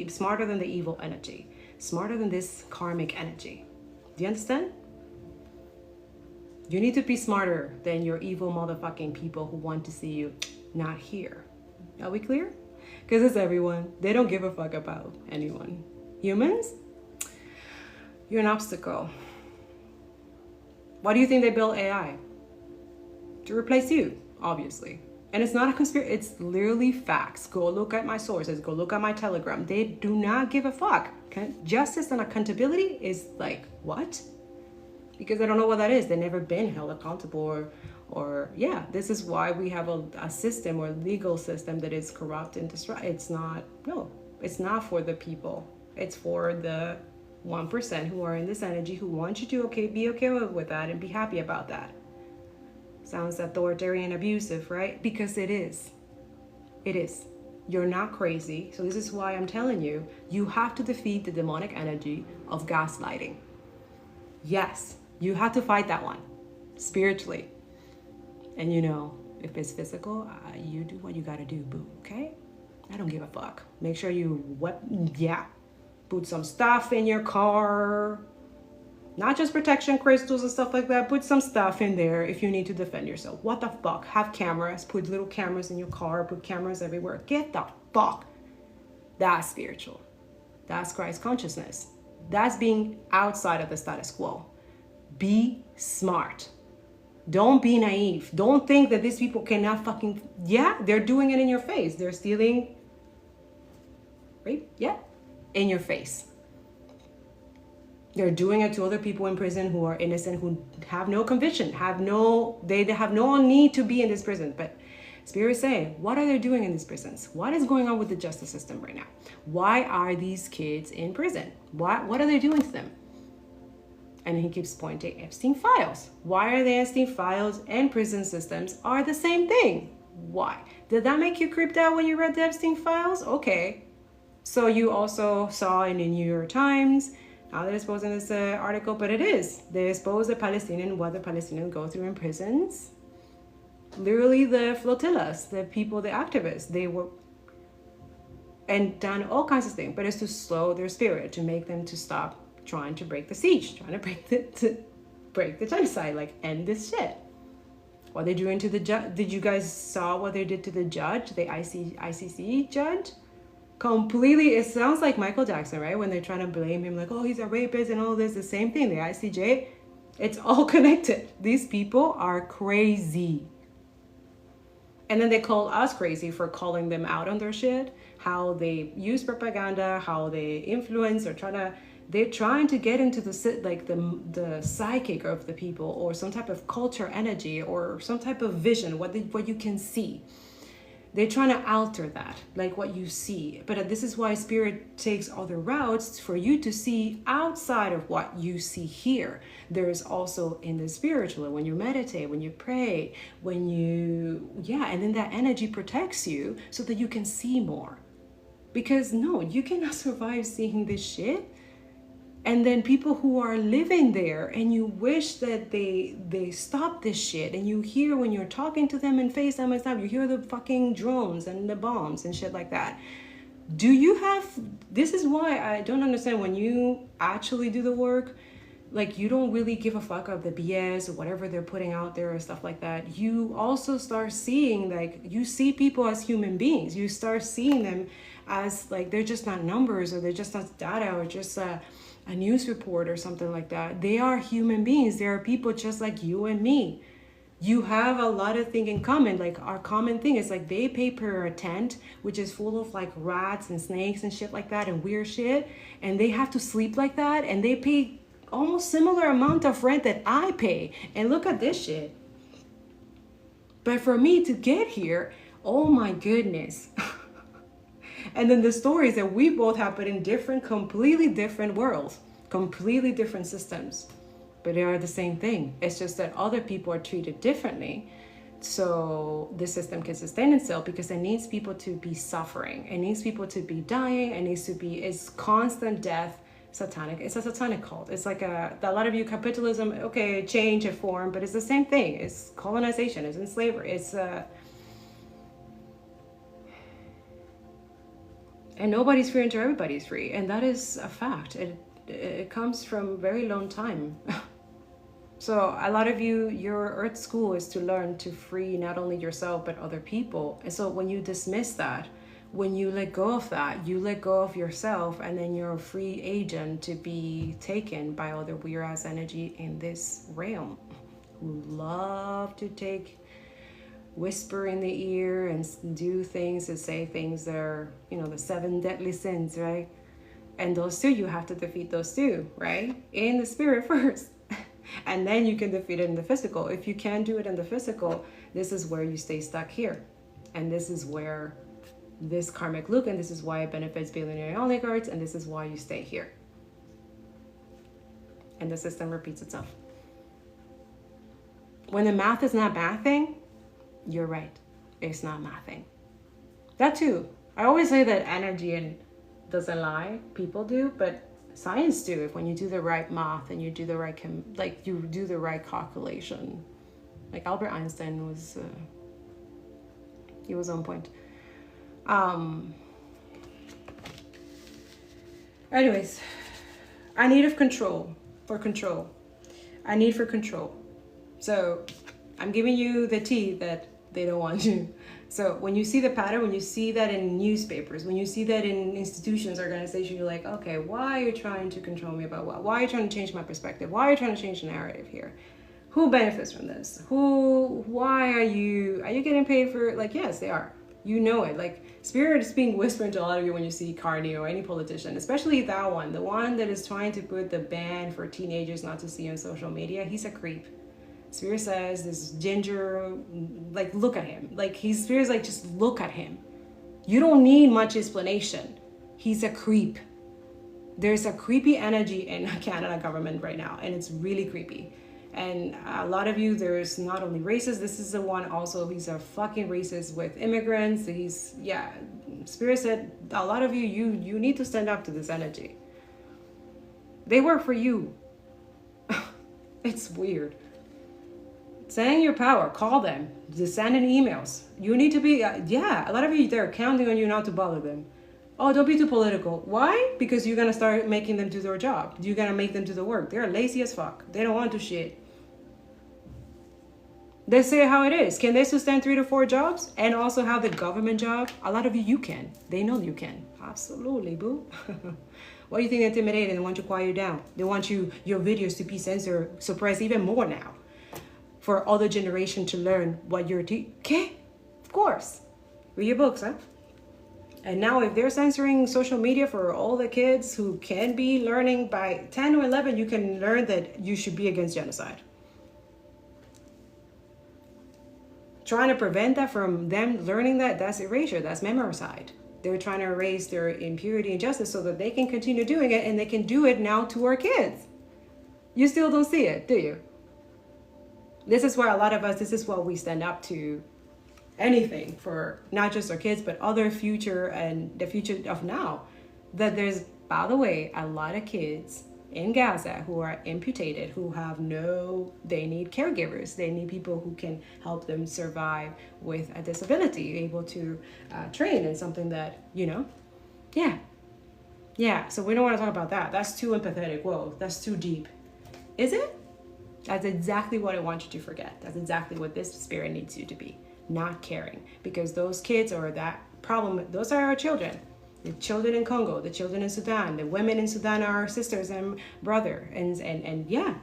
S1: Smarter than the evil energy. Smarter than this karmic energy. Do you understand? You need to be smarter than your evil motherfucking people who want to see you not here. Are we clear? Because it's everyone. They don't give a fuck about anyone. Humans? You're an obstacle. Why do you think they built AI? To replace you, obviously. And it's not a conspiracy. It's literally facts. Go look at my sources. Go look at my Telegram. They do not give a fuck. Justice and accountability is like, what? Because they don't know what that is. They've never been held accountable or yeah, this is why we have a system or legal system that is corrupt and destructive. It's not for the people. It's for the 1% who are in this energy who want you to be okay with that and be happy about that. Sounds authoritarian, abusive, right? Because it is. It is. You're not crazy. So this is why I'm telling you, you have to defeat the demonic energy of gaslighting. Yes, you have to fight that one spiritually. And if it's physical, you do what you gotta do, boo, okay? I don't give a fuck. Make sure you, put some stuff in your car. Not just protection crystals and stuff like that. Put some stuff in there if you need to defend yourself. What the fuck? Have cameras. Put little cameras in your car. Put cameras everywhere. Get the fuck. That's spiritual. That's Christ consciousness. That's being outside of the status quo. Be smart. Don't be naive. Don't think that these people cannot they're doing it in your face. They're stealing, right? Yeah, in your face. They're doing it to other people in prison who are innocent, who have no conviction, they have no need to be in this prison. But Spirit is saying, what are they doing in these prisons? What is going on with the justice system right now? Why are these kids in prison? What are they doing to them? And he keeps pointing Epstein files. Why are the Epstein files and prison systems are the same thing? Why? Did that make you creeped out when you read the Epstein files? Okay. So you also saw in the New York Times, now they're exposing this article, but it is. They expose what the Palestinians go through in prisons. Literally the flotillas, the people, the activists, they were, and done all kinds of things, but it's to slow their spirit, to make them to stop trying to break the siege, trying to break the genocide, like end this shit. What they're doing to the judge. Did you guys saw what they did to the judge, the ICC judge? Completely, it sounds like Michael Jackson, right? When they're trying to blame him, like, oh, he's a rapist and all this, the same thing, the ICJ, it's all connected. These people are crazy. And then they call us crazy for calling them out on their shit, how they use propaganda, how they influence or they're trying to get into the psychic of the people, or some type of culture energy, or some type of vision, what you can see. They're trying to alter that, like what you see. But this is why Spirit takes other routes for you to see outside of what you see here. There is also in the spiritual, when you meditate, when you pray, and then that energy protects you so that you can see more. Because no, you cannot survive seeing this shit. And then people who are living there, and you wish that they stop this shit, and you hear when you're talking to them in FaceTime and stuff, you hear the fucking drones and the bombs and shit like that. This is why I don't understand, when you actually do the work, like, you don't really give a fuck of the BS or whatever they're putting out there or stuff like that. You also start seeing, like, you see people as human beings. You start seeing them as, like, they're just not numbers, or they're just not data, or just a news report or something like that. They are human beings. They are people just like you and me. You have a lot of things in common. Like, our common thing is, like, they pay per tent, which is full of, like, rats and snakes and shit like that, and weird shit, and they have to sleep like that, and they pay almost similar amount of rent that I pay. And look at this shit. But for me to get here, oh my goodness. And then the stories that we both have, but in different, completely different worlds, completely different systems, but they are the same thing. It's just that other people are treated differently. So the system can sustain itself because it needs people to be suffering. It needs people to be dying. It needs to be, it's constant death, satanic. It's a satanic cult. It's like a lot of you capitalism, okay, change of form, but it's the same thing. It's colonization, it's enslavement, it's and nobody's free until everybody's free. And that is a fact. It comes from very long time. So a lot of you, your earth school is to learn to free not only yourself, but other people. And so when you dismiss that, when you let go of that, you let go of yourself, and then you're a free agent to be taken by other weird ass energy in this realm who love to take, whisper in the ear and do things and say things that are, you know, the 7 deadly sins, right? And those two, you have to defeat those two, right? In the spirit first. And then you can defeat it in the physical. If you can't do it in the physical, this is where you stay stuck here. And this is where this karmic loop, and this is why it benefits billionaire oligarchs, and this is why you stay here. And the system repeats itself. When the math is not mathing, you're right. It's not mathing. That too. I always say that energy and doesn't lie. People do, but science do. If when you do the right math and you do the right you do the right calculation, like Albert Einstein was, he was on point. Anyways, I need of control for control. I need for control. So I'm giving you the tea that they don't want you. So when you see the pattern, when you see that in newspapers, when you see that in institutions, organizations, you're like, okay, why are you trying to control me about what? Why are you trying to change my perspective? Why are you trying to change the narrative here? Who benefits from this? Why are you getting paid for, like, yes, they are. You know it. Like, spirit is being whispered to a lot of you when you see Carney or any politician, especially that one, the one that is trying to put the ban for teenagers not to see on social media. He's a creep. Spirit says this ginger, like, look at him. Like, Spirit's like, just look at him. You don't need much explanation. He's a creep. There's a creepy energy in Canada government right now, and it's really creepy. And a lot of you, there's not only racist, this is the one also, he's a fucking racist with immigrants. He's, yeah, Spirit said, a lot of you, you need to stand up to this energy. They work for you. It's weird. Send your power, call them, just send in emails. You need to be, yeah, a lot of you, they're counting on you not to bother them. Oh, don't be too political. Why? Because you're going to start making them do their job. You're going to make them do the work. They're lazy as fuck. They don't want to shit. They say how it is. Can they sustain 3 to 4 jobs and also have the government job? A lot of you can. They know you can. Absolutely, boo. Why do you think they're intimidated? They want to quiet you down. They want your videos to be censored, suppressed even more now. For other generation to learn what you're teaching. Okay, of course. Read your books, huh? And now if they're censoring social media for all the kids who can be learning by 10 or 11, you can learn that you should be against genocide. Trying to prevent that from them learning that's erasure, that's memoricide. They're trying to erase their impurity and justice so that they can continue doing it, and they can do it now to our kids. You still don't see it, do you? This is why a lot of us, this is what we stand up to anything for not just our kids, but other future and the future of now. That there's, by the way, a lot of kids in Gaza who are amputated, who have they need caregivers. They need people who can help them survive with a disability, able to train in something that, yeah. So we don't want to talk about that. That's too empathetic. Whoa, that's too deep. Is it? That's exactly what I want you to forget. That's exactly what this spirit needs you to be. Not caring. Because those kids or that problem, those are our children. The children in Congo, the children in Sudan, the women in Sudan are our sisters and brother. And yeah.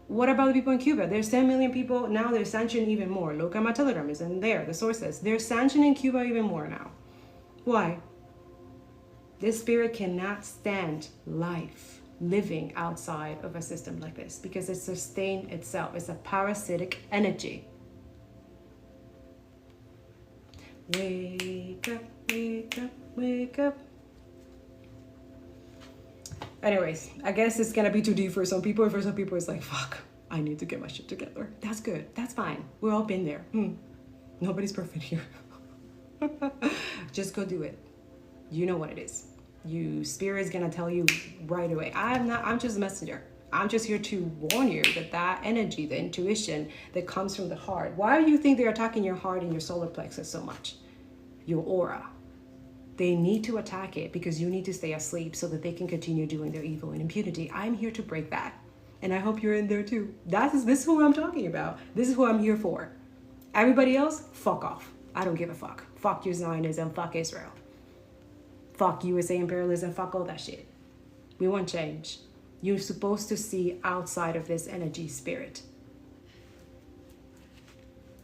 S1: What about the people in Cuba? There's 10 million people. Now they're sanctioning even more. Look at my Telegram, is in there, the sources. They're sanctioning Cuba even more now. Why? This spirit cannot stand life. living outside of a system like this, because it sustains itself. It's a parasitic energy. Wake up, wake up, wake up. Anyways, I guess it's gonna be too deep for some people, and for some people it's like, fuck, I need to get my shit together. That's good, that's fine. We've all been there. Nobody's perfect here. Just go do it. You know what it is. Spirit's gonna tell you right away. I'm just a messenger. I'm just here to warn you that energy, the intuition that comes from the heart. Why do you think they're attacking your heart and your solar plexus so much? Your aura. They need to attack it because you need to stay asleep so that they can continue doing their evil in impunity. I'm here to break that. And I hope you're in there too. This is who I'm talking about. This is who I'm here for. Everybody else, fuck off. I don't give a fuck. Fuck your Zionism, fuck Israel. Fuck USA imperialism, fuck all that shit. We want change. You're supposed to see outside of this energy spirit.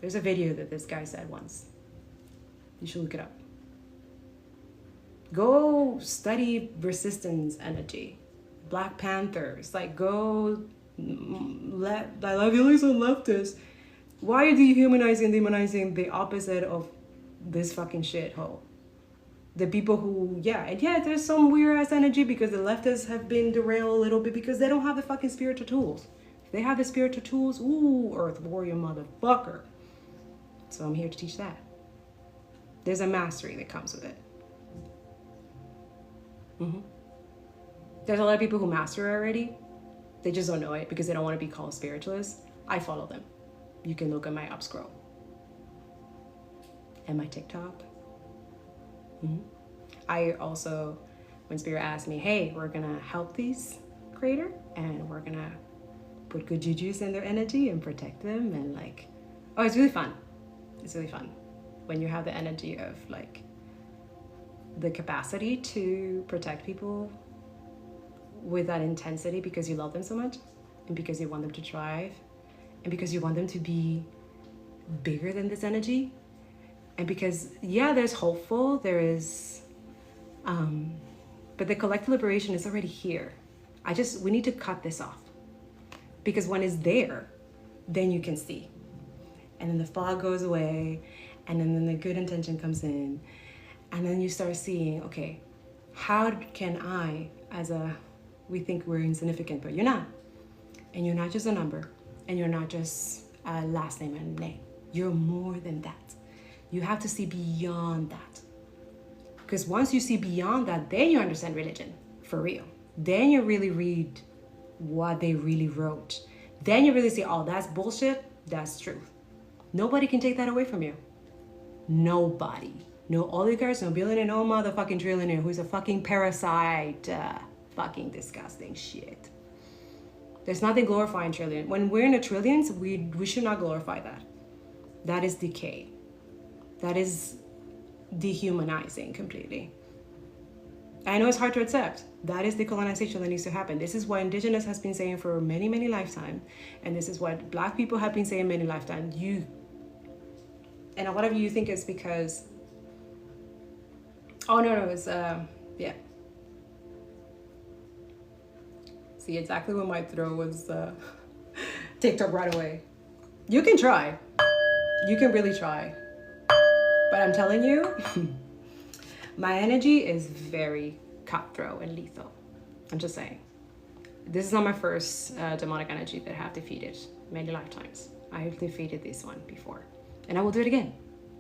S1: There's a video that this guy said once. You should look it up. Go study resistance energy. Black Panthers. Like, go I love you, listen, leftists. Why are you dehumanizing, demonizing the opposite of this fucking shithole? The people who, there's some weird ass energy because the leftists have been derailed a little bit because they don't have the fucking spiritual tools. If they have the spiritual tools, ooh, Earth warrior motherfucker. So I'm here to teach that. There's a mastery that comes with it. There's a lot of people who master already. They just don't know it because they don't want to be called spiritualists. I follow them. You can look at my up scroll and my TikTok. I also, when Spirit asked me, hey, we're gonna help these creator and we're gonna put good jujus in their energy and protect them, and like, oh, it's really fun. It's really fun when you have the energy of like the capacity to protect people with that intensity because you love them so much and because you want them to thrive and because you want them to be bigger than this energy. And because, there's hopeful, there is, but the collective liberation is already here. We need to cut this off because when it's there, then you can see. And then the fog goes away, and then the good intention comes in, and then you start seeing, okay, how can I, we think we're insignificant, but you're not. And you're not just a number, and you're not just a last name and name. You're more than that. You have to see beyond that. Because once you see beyond that, then you understand religion, for real. Then you really read what they really wrote. Then you really say, oh, that's bullshit, that's truth. Nobody can take that away from you. Nobody. No oligarchs, no billionaire, no motherfucking trillionaire who's a fucking parasite. Fucking disgusting shit. There's nothing glorifying trillion. When we're in the trillions, we should not glorify that. That is decay. That is dehumanizing completely. I know it's hard to accept. That is the colonization that needs to happen. This is what Indigenous has been saying for many, many lifetimes. And this is what Black people have been saying many lifetimes. And a lot of you think it's because, it's, See exactly when my throat was ticked up right away. You can try. You can really try. But I'm telling you, my energy is very cutthroat and lethal. I'm just saying. This is not my first demonic energy that I have defeated many lifetimes. I have defeated this one before. And I will do it again.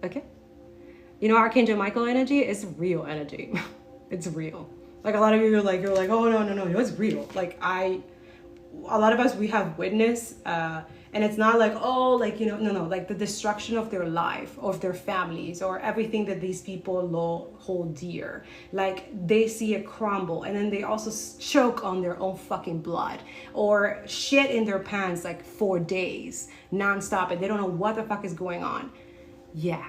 S1: Okay? You know, Archangel Michael energy is real energy. It's real. Like a lot of you are like, oh, no, it's real. Like a lot of us, we have witnessed, and it's not like, oh, like, no, like the destruction of their life, of their families, or everything that these people hold dear. Like they see it crumble, and then they also choke on their own fucking blood, or shit in their pants like 4 days, nonstop, and they don't know what the fuck is going on. Yeah.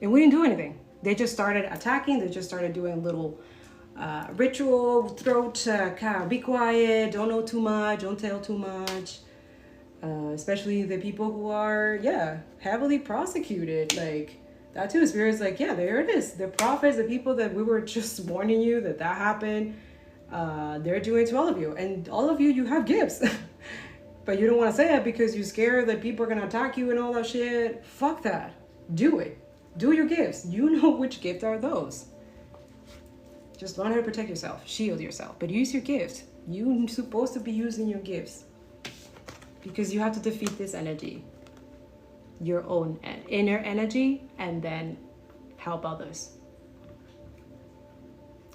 S1: And we didn't do anything. They just started attacking. They just started doing little ritual, throat, be quiet, don't know too much, don't tell too much. Especially the people who are, heavily prosecuted. Like, that too, Spirit's like, there it is. The prophets, the people that we were just warning you that happened. They're doing to all of you. And all of you, you have gifts. But you don't want to say it because you're scared that people are going to attack you and all that shit. Fuck that. Do it. Do your gifts. You know which gifts are those. Just learn how to protect yourself. Shield yourself. But use your gifts. You're supposed to be using your gifts. Because you have to defeat this energy. Your own inner energy. And then help others.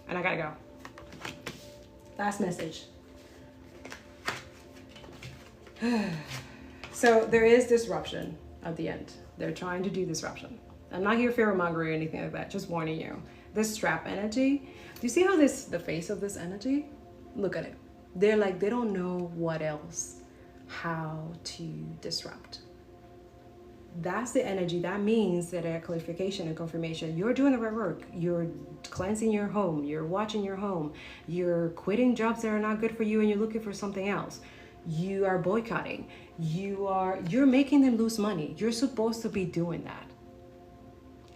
S1: And I gotta go. Last message. So there is disruption at the end. They're trying to do disruption. I'm not here fear mongering or anything like that. Just warning you. This strap energy. Do you see how the face of this energy? Look at it. They're like, they don't know what else, how to disrupt. That's the energy. That means that at clarification and confirmation, you're doing the right work. You're cleansing your home. You're watching your home. You're quitting jobs that are not good for you and you're looking for something else. You are boycotting. You're making them lose money. You're supposed to be doing that.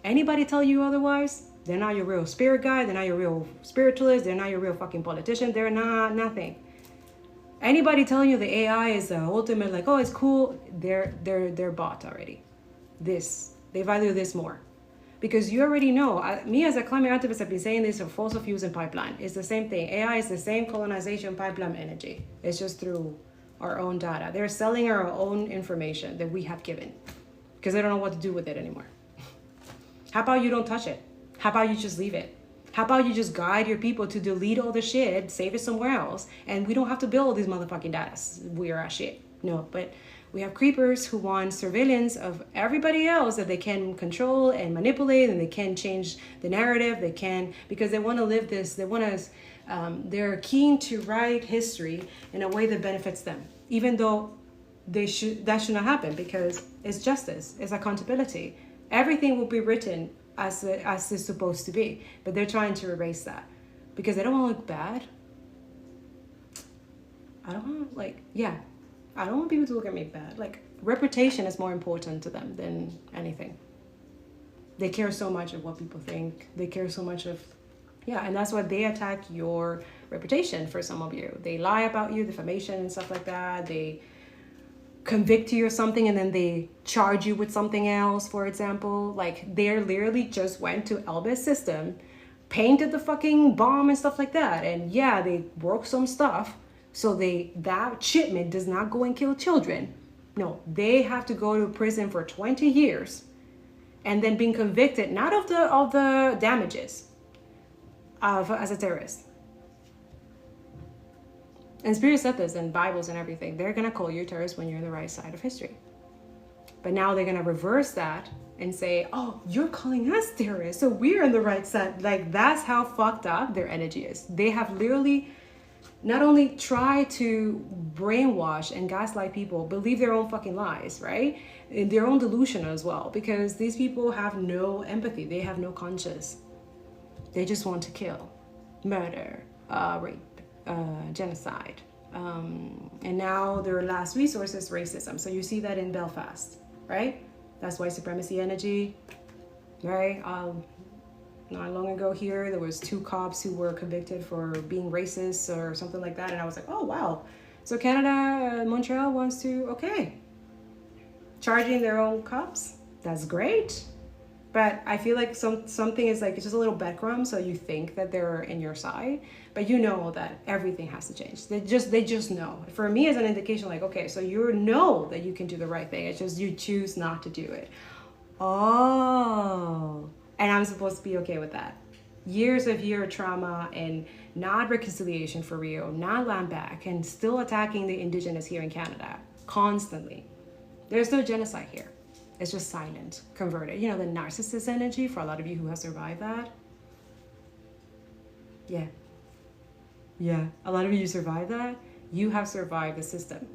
S1: Anybody tell you otherwise? They're not your real spirit guide. They're not your real spiritualist. They're not your real fucking politician. They're not nothing. Anybody telling you the AI is the ultimate, like, oh, it's cool, they're bought already. They value this more. Because you already know, me as a climate activist, I've been saying this for fossil fuels and pipeline. It's the same thing. AI is the same colonization pipeline energy. It's just through our own data. They're selling our own information that we have given. Because they don't know what to do with it anymore. How about you don't touch it? How about you just leave it? How about you just guide your people to delete all the shit, save it somewhere else, and we don't have to build these motherfucking data. We're at shit. No, but we have creepers who want surveillance of everybody else that they can control and manipulate, and they can change the narrative. They can, because they want to live this, they want to, they're keen to write history in a way that benefits them, even though that should not happen, because it's justice, it's accountability. Everything will be written as it's supposed to be, but they're trying to erase that because they don't want to look bad. I don't want people to look at me bad. Like, reputation is more important to them than anything. They care so much of what people think. They care so much of, and that's why they attack your reputation. For some of you, they lie about you, defamation and stuff like that. They convict you or something and then they charge you with something else, for example. Like, they literally just went to Elvis system, painted the fucking bomb and stuff like that, and they broke some stuff, so that shipment does not go and kill children. No, they have to go to prison for 20 years and then being convicted not of the damages as a terrorist. And Spirit said this in Bibles and everything. They're going to call you a terrorist when you're on the right side of history. But now they're going to reverse that and say, oh, you're calling us terrorists, so we're on the right side. Like, that's how fucked up their energy is. They have literally not only tried to brainwash and gaslight people, believe their own fucking lies, right? In their own delusion as well. Because these people have no empathy. They have no conscience. They just want to kill, murder, rape. Genocide, and now their last resource is racism. So you see that in Belfast, right? That's white supremacy energy, right? Not long ago here, there was 2 cops who were convicted for being racist or something like that, and I was like, oh wow. So Canada, Montreal wants to, charging their own cops. That's great. But I feel like something is like, it's just a little breadcrumb, so you think that they're in your side, but you know that everything has to change. They just know. For me, as an indication, like, okay, so you know that you can do the right thing. It's just you choose not to do it. Oh, and I'm supposed to be okay with that. Years of trauma and not reconciliation for real, not land back, and still attacking the indigenous here in Canada constantly. There's no genocide here. It's just silent, converted. You know, the narcissist energy for a lot of you who have survived that. Yeah, a lot of you survived that. You have survived the system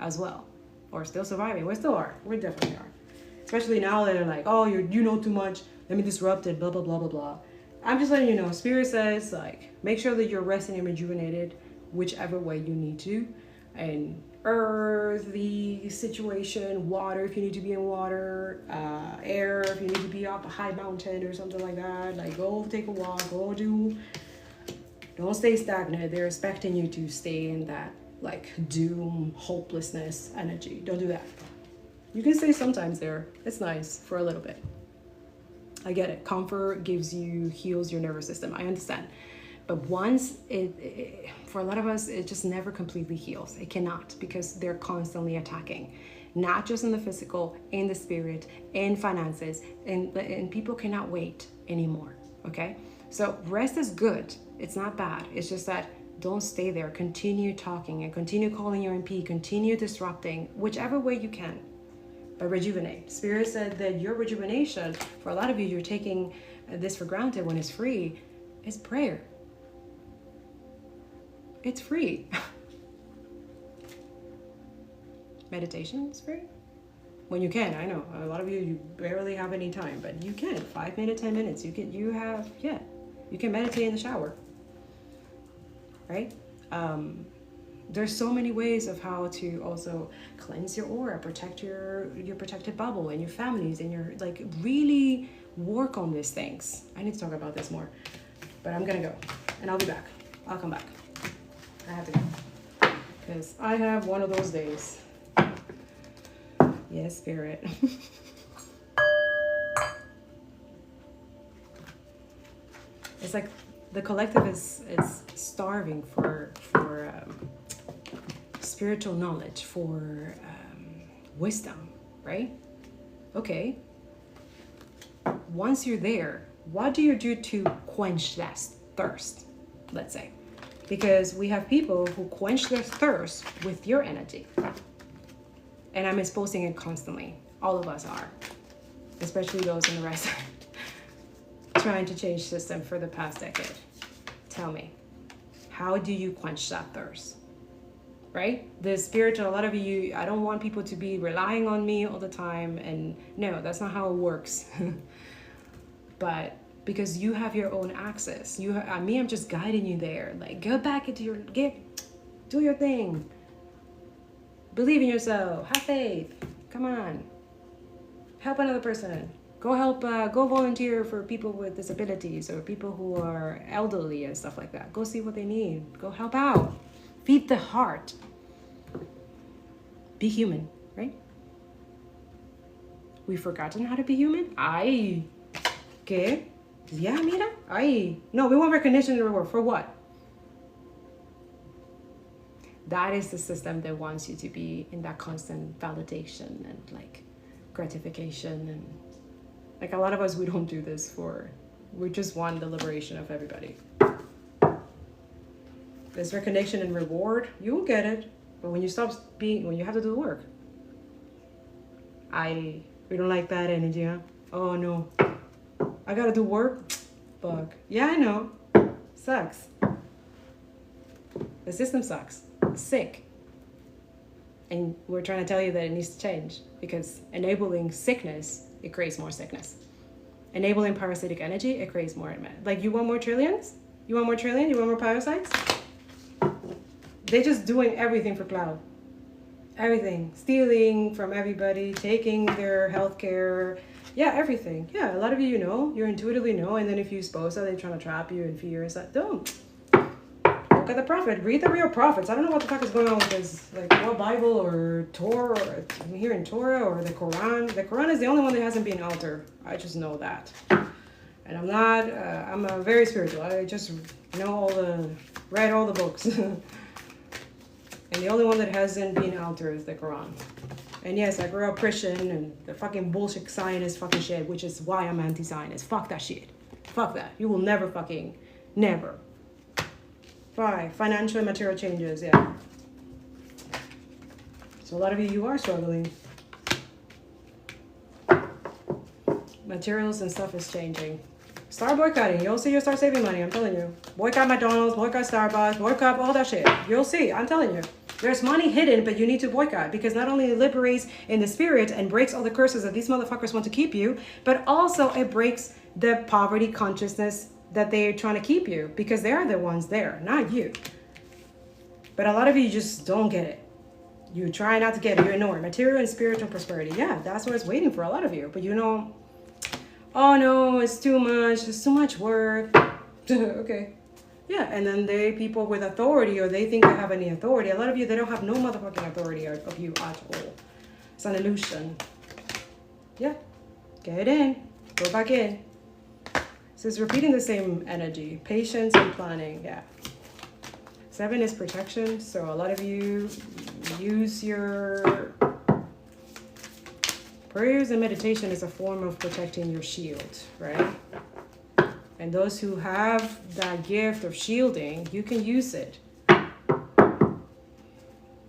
S1: as well, or still surviving. We still are. We definitely are. Especially now that they're like, oh, you know too much. Let me disrupt it. Blah blah blah blah blah. I'm just letting you know. Spirit says, like, make sure that you're resting and rejuvenated, whichever way you need to, and earth, the situation, water if you need to be in water, air if you need to be up a high mountain or something like that. Like, go take a walk, go do Don't stay stagnant. They're expecting you to stay in that like doom, hopelessness energy. Don't do that. You can stay sometimes there. It's nice for a little bit. I get it. Comfort heals your nervous system. I understand. But once for a lot of us, it just never completely heals. It cannot, because they're constantly attacking, not just in the physical, in the spirit, in finances, and people cannot wait anymore. Okay. So rest is good. It's not bad. It's just that don't stay there. Continue talking and continue calling your MP, continue disrupting whichever way you can. But rejuvenate. Spirit said that your rejuvenation, for a lot of you, you're taking this for granted when it's free, is prayer. It's free. Meditation is free. When you can, I know a lot of you barely have any time, but you can. 5 minutes, 10 minutes. You can meditate in the shower. Right? There's so many ways of how to also cleanse your aura, protect your protected bubble and your families, and your like really work on these things. I need to talk about this more, but I'm gonna go and I'll be back. I'll come back. I have to go because I have one of those days. Yes, spirit. It's like the collective is starving for spiritual knowledge, for wisdom, right? Okay. Once you're there, what do you do to quench that thirst, let's say? Because we have people who quench their thirst with your energy. And I'm exposing it constantly. All of us are, especially those in the right side, trying to change system for the past decade. Tell me, how do you quench that thirst? Right? The spiritual, a lot of you, I don't want people to be relying on me all the time. And no, that's not how it works. But because you have your own access, I'm just guiding you there. Like, go back into do your thing. Believe in yourself. Have faith. Come on. Help another person. Go volunteer for people with disabilities or people who are elderly and stuff like that. Go see what they need. Go help out. Feed the heart. Be human, right? We've forgotten how to be human? Ay. ¿Qué? Yeah, mira. Ay. No, we want recognition and reward. For what? That is the system that wants you to be in that constant validation and like gratification. And like a lot of us, we don't do this we just want the liberation of everybody. This recognition and reward, you will get it. But when you when you have to do the work. We don't like that energy, huh? Oh no. I gotta do work? Fuck. Yeah, I know. Sucks. The system sucks. It's sick. And we're trying to tell you that it needs to change, because enabling sickness, it creates more sickness. Enabling parasitic energy, it creates more. Like, you want more trillions? You want more trillion? You want more parasites? They're just doing everything for cloud. Everything. Stealing from everybody, taking their healthcare. Yeah, everything. Yeah, a lot of you you intuitively know, and then if you expose that, they're trying to trap you in fear. It's like, don't. Look at the prophet. Read the real prophets. I don't know what the fuck is going on with this, like, what Bible or Torah, or I'm hearing Torah or the Quran. The Quran is the only one that hasn't been altered. I just know that. And I'm not, I'm very spiritual. I just read all the books. And the only one that hasn't been altered is the Quran. And yes, I grew up Christian and the fucking bullshit Zionist fucking shit, which is why I'm anti-Zionist. Fuck that shit. Fuck that. You will never fucking, never. Financial and material changes, yeah. So a lot of you are struggling. Materials and stuff is changing. Start boycotting. You'll see you'll start saving money, I'm telling you. Boycott McDonald's, boycott Starbucks, boycott all that shit. You'll see, I'm telling you. There's money hidden, but you need to boycott, because not only it liberates in the spirit and breaks all the curses that these motherfuckers want to keep you, but also it breaks the poverty consciousness that they're trying to keep you, because they're the ones there, not you. But a lot of you just don't get it. You try not to get it. You ignore material and spiritual prosperity. Yeah, that's what it's waiting for a lot of you. But oh no, it's too much. It's too much work. Okay. Yeah, and then they people with authority, or they think they have any authority. A lot of you, they don't have no motherfucking authority of you at all. It's an illusion. Yeah, get in, go back in. So it's repeating the same energy, patience and planning. Yeah. 7 is protection. So a lot of you use your prayers and meditation as a form of protecting your shield, right? And those who have that gift of shielding, you can use it.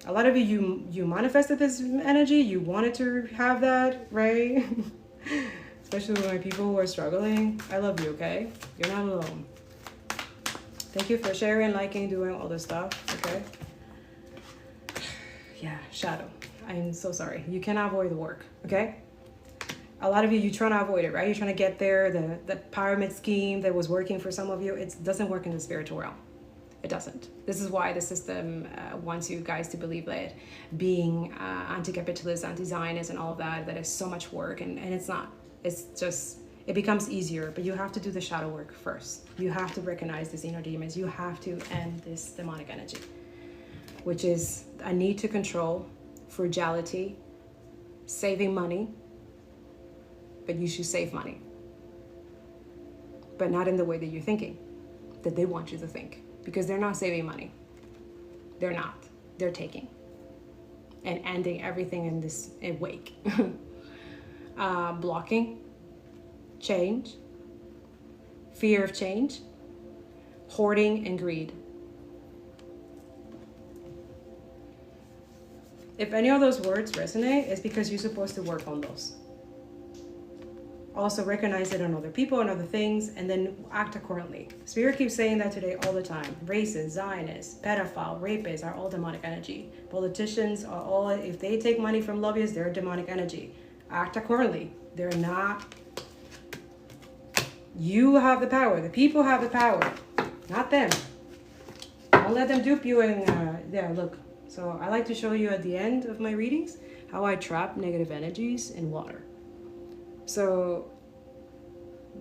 S1: A lot of you manifested this energy. You wanted to have that, right? Especially when people who are struggling. I love you, okay? You're not alone. Thank you for sharing, liking, doing all this stuff, okay? Yeah, shadow. I'm so sorry. You cannot avoid the work, okay? A lot of you, you're trying to avoid it, right? You're trying to get there. The pyramid scheme that was working for some of you, it doesn't work in the spiritual realm. It doesn't. This is why the system wants you guys to believe that being anti-capitalist, anti-Zionist and all of that, that is so much work, and it's not. It's just, it becomes easier, but you have to do the shadow work first. You have to recognize these inner demons. You have to end this demonic energy, which is a need to control, frugality, saving money, but you should save money, but not in the way that you're thinking, that they want you to think, because they're not saving money. They're not. They're taking and ending everything in this wake. Blocking, change, fear of change, hoarding, and greed. If any of those words resonate, it's because you're supposed to work on those. Also recognize it on other people and other things, and then act accordingly. Spirit keeps saying that today all the time. Racists, Zionists, pedophile, rapists are all demonic energy. Politicians are all, if they take money from lobbyists, they're demonic energy. Act accordingly. They're not. You have the power. The people have the power, not them. Don't let them dupe you. And there, look. So I like to show you at the end of my readings how I trap negative energies in water. So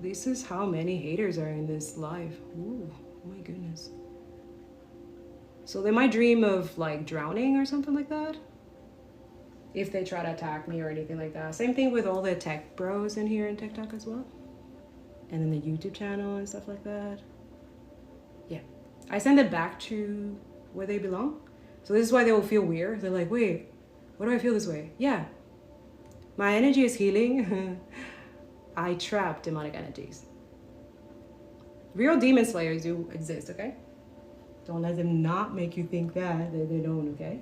S1: this is how many haters are in this life. Ooh, oh my goodness. So they might dream of like drowning or something like that, if they try to attack me or anything like that. Same thing with all the tech bros in here in TikTok as well. And then the YouTube channel and stuff like that. Yeah. I send it back to where they belong. So this is why they will feel weird. They're like, wait, why do I feel this way? Yeah. My energy is healing. I trap demonic energies. Real demon slayers do exist, okay? Don't let them not make you think that they don't, okay?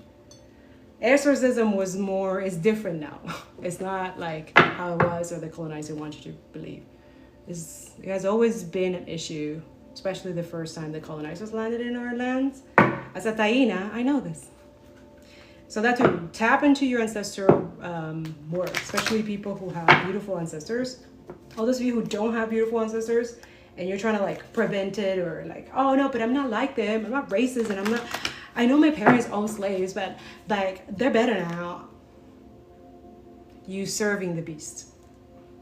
S1: Exorcism is different now. It's not like how it was or the colonizer wants you to believe. It has always been an issue, especially the first time the colonizers landed in our lands. As a Taína, I know this. So that to tap into your ancestral work, especially people who have beautiful ancestors. All those of you who don't have beautiful ancestors and you're trying to like prevent it, or like, oh no, but I'm not like them. I'm not racist, and I know my parents owned slaves, but like they're better now. You serving the beast,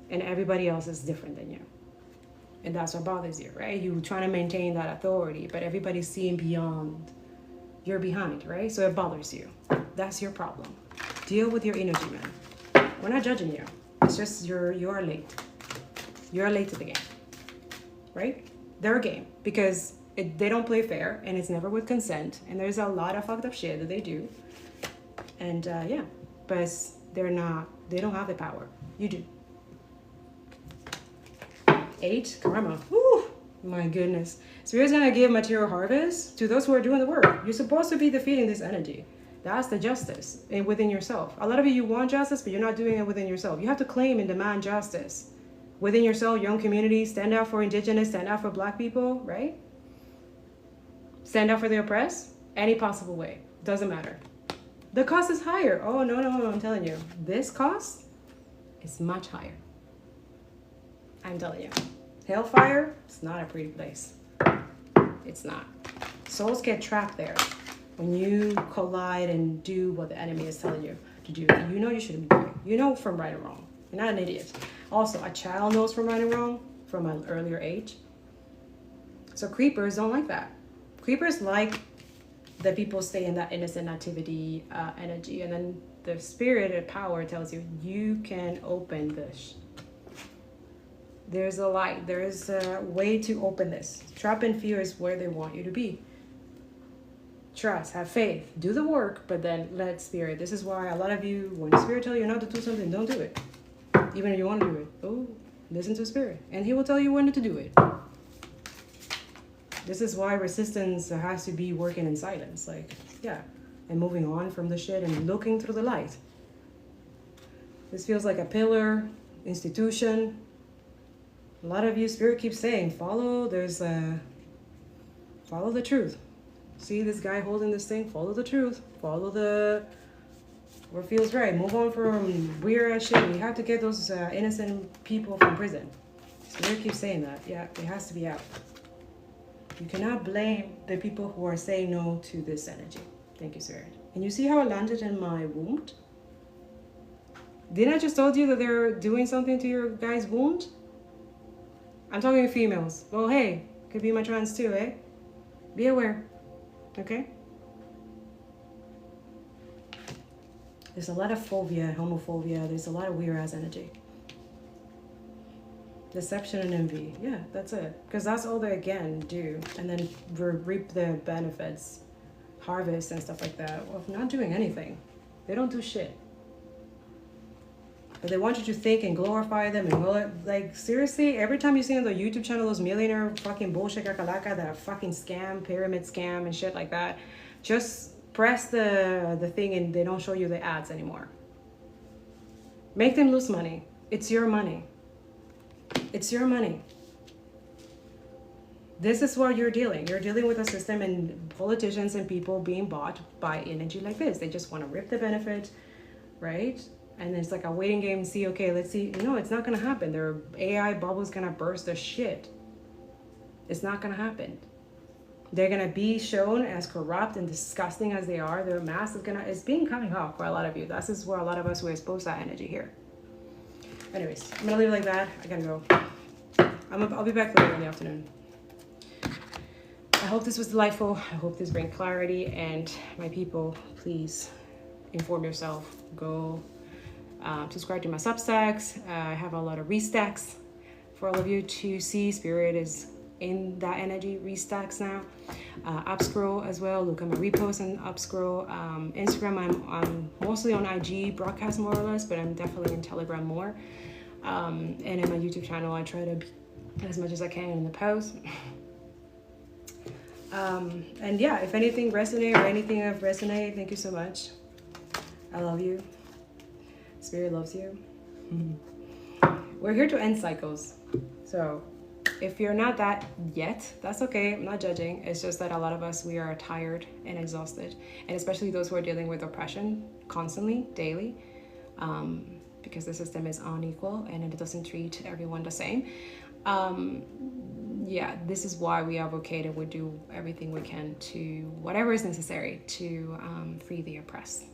S1: and everybody else is different than you. And that's what bothers you, right? You trying to maintain that authority, but everybody's seeing beyond. You're behind, right? So it bothers you. That's your problem. Deal with your inner demon. We're not judging you. It's just you are late. You're late to the game, right? They're a game because they don't play fair, and it's never with consent. And there's a lot of fucked up shit that they do. And yeah, but they don't have the power. You do. 8, karma. Woo! My goodness. Spirit's gonna give material harvest to those who are doing the work. You're supposed to be defeating this energy. That's the justice within yourself. A lot of you want justice, but you're not doing it within yourself. You have to claim and demand justice within yourself, your own community. Stand out for indigenous, stand out for black people, right? Stand out for the oppressed, any possible way. Doesn't matter. The cost is higher. Oh, no, I'm telling you. This cost is much higher. I'm telling you. Hellfire, it's not a pretty place. It's not. Souls get trapped there when you collide and do what the enemy is telling you to do. You know you shouldn't be doing. You know from right and wrong. You're not an idiot. Also, a child knows from right and wrong from an earlier age. So creepers don't like that. Creepers like that people stay in that innocent nativity energy, and then the spirit of power tells you, you can open this. There's a light. There's a way to open this. Trap and fear is where they want you to be. Trust, have faith, do the work, but then let spirit. This is why a lot of you, when the spirit tells you not to do something, don't do it. Even if you want to do it. Oh, listen to spirit. And he will tell you when to do it. This is why resistance has to be working in silence. Like, yeah. And moving on from the shit and looking through the light. This feels like a pillar, institution. A lot of you, spirit keeps saying, follow the truth. See this guy holding this thing? Follow the truth. Follow what feels right. Move on from weird ass shit. We have to get those innocent people from prison. Spirit keeps saying that. Yeah, it has to be out. You cannot blame the people who are saying no to this energy. Thank you, Spirit. And you see how it landed in my wound? Didn't I just told you that they're doing something to your guy's wound? I'm talking to females. Well, hey, could be my trans too, eh? Be aware, okay? There's a lot of phobia, homophobia. There's a lot of weird ass energy. Deception and envy. Yeah, that's it. Because that's all they, again, do. And then reap the benefits, harvest and stuff like that, of not doing anything. They don't do shit. But they want you to think and glorify them and like, seriously, every time you see on the YouTube channel those millionaire fucking bullshit kakalaka, that fucking scam, pyramid scam and shit like that, just press the thing and they don't show you the ads anymore. Make them lose money. It's your money. It's your money. This is what you're dealing. You're dealing with a system and politicians and people being bought by energy like this. They just want to rip the benefit, right? And it's like a waiting game. See, okay, let's see. No, it's not going to happen. Their AI bubble's going to burst their shit. It's not going to happen. They're going to be shown as corrupt and disgusting as they are. Their mask is it's being coming off for a lot of you. This is where a lot of us were exposed to that energy here. Anyways, I'm going to leave it like that. I got to go. I'll be back later in the afternoon. I hope this was delightful. I hope this brings clarity. And my people, please inform yourself. Go subscribe to my Substacks. I have a lot of restacks for all of you to see. Spirit is in that energy. Restacks now. Upscroll as well. Look at my reposts and upscroll. Instagram, I'm mostly on IG broadcast more or less, but I'm definitely in Telegram more. And in my YouTube channel, I try to be as much as I can in the post. And yeah, if anything resonate or anything I've resonate, thank you so much. I love you. Spirit loves you. We're here to end cycles. So if you're not that yet, that's okay. I'm not judging. It's just that a lot of us, we are tired and exhausted. And especially those who are dealing with oppression constantly, daily, because the system is unequal and it doesn't treat everyone the same. Yeah, this is why we advocate and we do everything we can to whatever is necessary to free the oppressed.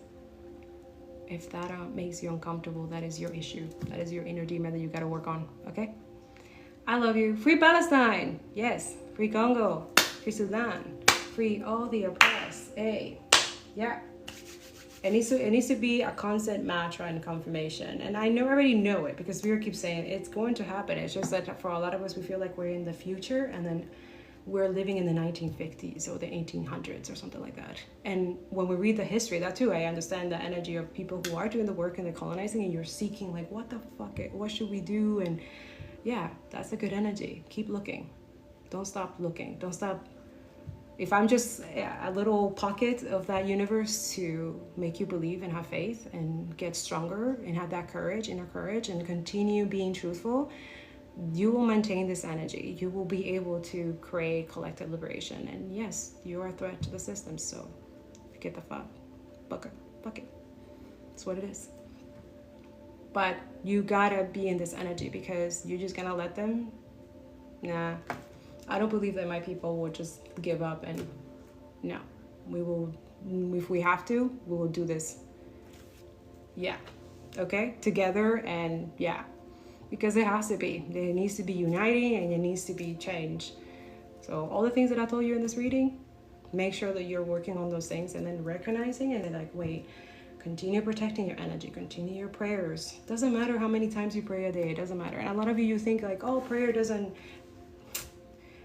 S1: If that makes you uncomfortable, that is your issue. That is your inner demon that you got to work on, okay? I love you. Free Palestine. Yes. Free Congo. Free Sudan. Free all the oppressed. Hey. Yeah. It needs to be a constant mantra and confirmation. And I already know it because we keep saying it's going to happen. It's just that for a lot of us, we feel like we're in the future and then we're living in the 1950s or the 1800s or something like that. And when we read the history, that too, I understand the energy of people who are doing the work and the colonizing and you're seeking like, what the fuck, what should we do? And yeah, that's a good energy. Keep looking. Don't stop looking. Don't stop. If I'm just a little pocket of that universe to make you believe and have faith and get stronger and have that courage, inner courage, and continue being truthful, you will maintain this energy. You will be able to create collective liberation. And yes, you are a threat to the system. So get the fuck, bucket. That's what it is. But you gotta be in this energy because you're just gonna let them. Nah, I don't believe that my people will just give up and no, we will, if we have to, we will do this. Yeah, okay, together and yeah. Because it has to be. There needs to be uniting and it needs to be change. So all the things that I told you in this reading, make sure that you're working on those things and then recognizing and then like, wait, continue protecting your energy, continue your prayers. Doesn't matter how many times you pray a day, it doesn't matter. And a lot of you think like, oh, prayer doesn't,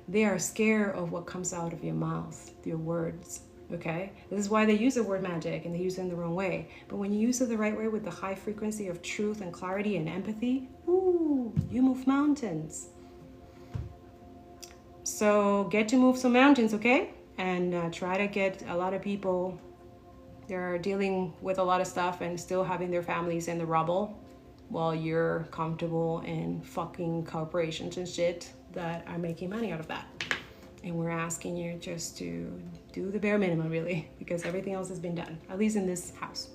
S1: they are scared of what comes out of your mouth, your words. Okay, this is why they use the word magic and they use it in the wrong way. But when you use it the right way with the high frequency of truth and clarity and empathy, ooh, you move mountains. So get to move some mountains, okay? And try to get a lot of people, they're dealing with a lot of stuff and still having their families in the rubble while you're comfortable in fucking corporations and shit that are making money out of that. And we're asking you just to do the bare minimum, really, because everything else has been done, at least in this house.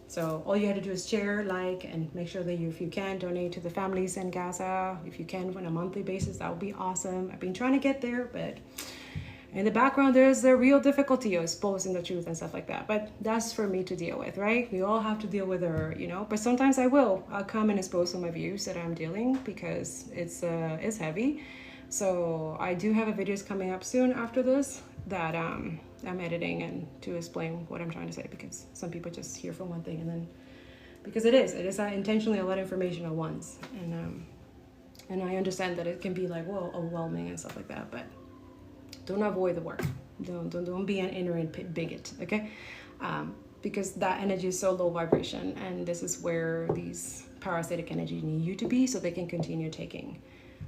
S1: So all you have to do is share, like, and make sure that you, if you can, donate to the families in Gaza. If you can, on a monthly basis, that would be awesome. I've been trying to get there, but in the background, there's a real difficulty of exposing the truth and stuff like that. But that's for me to deal with, right? We all have to deal with our, you know, but sometimes I'll come and expose some of my views that I'm dealing because it's heavy. So I do have a videos coming up soon after this that I'm editing and to explain what I'm trying to say, because some people just hear from one thing and then, because it is intentionally a lot of information at once. And I understand that it can be like, well, overwhelming and stuff like that, but don't avoid the work. Don't be an ignorant bigot, okay? Because that energy is so low vibration, and this is where these parasitic energy need you to be so they can continue taking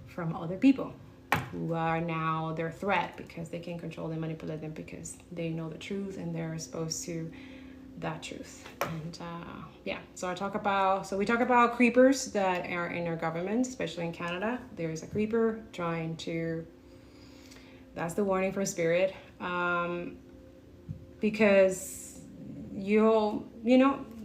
S1: from other people who are now their threat because they can control and manipulate them because they know the truth and they're exposed to that truth. And yeah, so we talk about creepers that are in our government, especially in Canada. There's a creeper trying to, that's the warning for spirit, because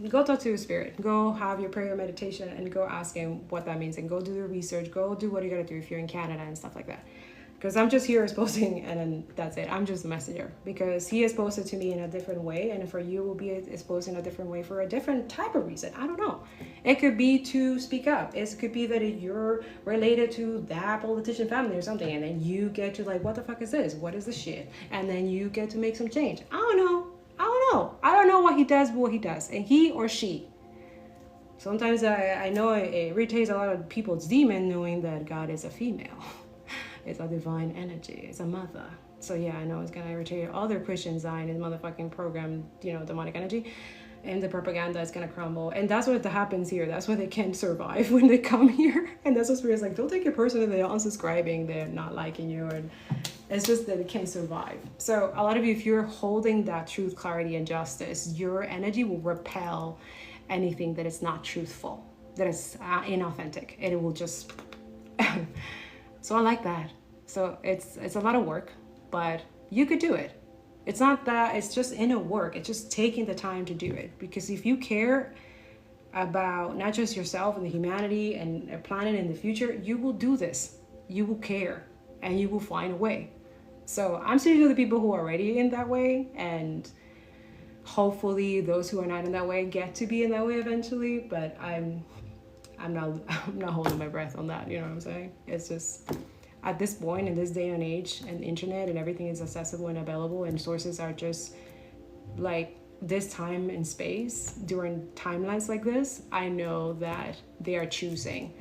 S1: go talk to a spirit, go have your prayer meditation and go ask him what that means and go do the research, go do what you gotta do if you're in Canada and stuff like that. Because I'm just here exposing and then that's it. I'm just a messenger because he exposed it to me in a different way, and for you will be exposed in a different way for a different type of reason. I don't know. It could be to speak up. It could be that you're related to that politician family or something, and then you get to like, what the fuck is this? What is this shit? And then you get to make some change. I don't know what he does, and he or she. Sometimes I know it irritates a lot of people's demon knowing that God is a female. It's a divine energy. It's a mother. So yeah, I know it's gonna irritate other Christians in his motherfucking program, demonic energy. And the propaganda is gonna crumble. And that's what happens here. That's why they can't survive when they come here. And that's what Spirit's like, don't take it personally. They're unsubscribing. They're not liking you. And it's just that it can't survive. So a lot of you, if you're holding that truth, clarity, and justice, your energy will repel anything that is not truthful, that is inauthentic. And it will just... So I like that. So it's a lot of work, but you could do it. It's not that, it's just inner work. It's just taking the time to do it. Because if you care about not just yourself and the humanity and a planet in the future, you will do this. You will care and you will find a way. So I'm speaking to the people who are already in that way, and hopefully those who are not in that way get to be in that way eventually, but I'm not holding my breath on that, you know what I'm saying? It's just, at this point, in this day and age, and internet and everything is accessible and available, and sources are just like this time and space, during timelines like this, I know that they are choosing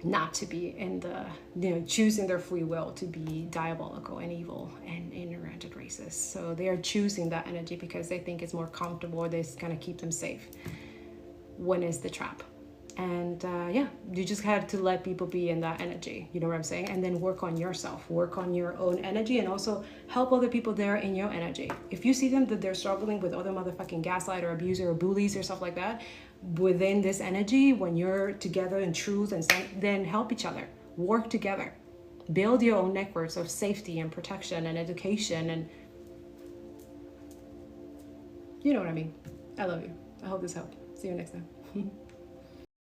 S1: not to be in the, choosing their free will to be diabolical and evil and ignorant and racist. So they are choosing that energy because they think it's more comfortable, or they kind of keep them safe when it's the trap. And yeah, you just have to let people be in that energy, you know what I'm saying? And then work on yourself, work on your own energy, and also help other people there in your energy. If you see them that they're struggling with other motherfucking gaslight or abuser or bullies or stuff like that, within this energy, when you're together in truth, and then help each other, work together, build your own networks of safety and protection and education, and you know what I mean. I love you. I hope this helped. See you next time.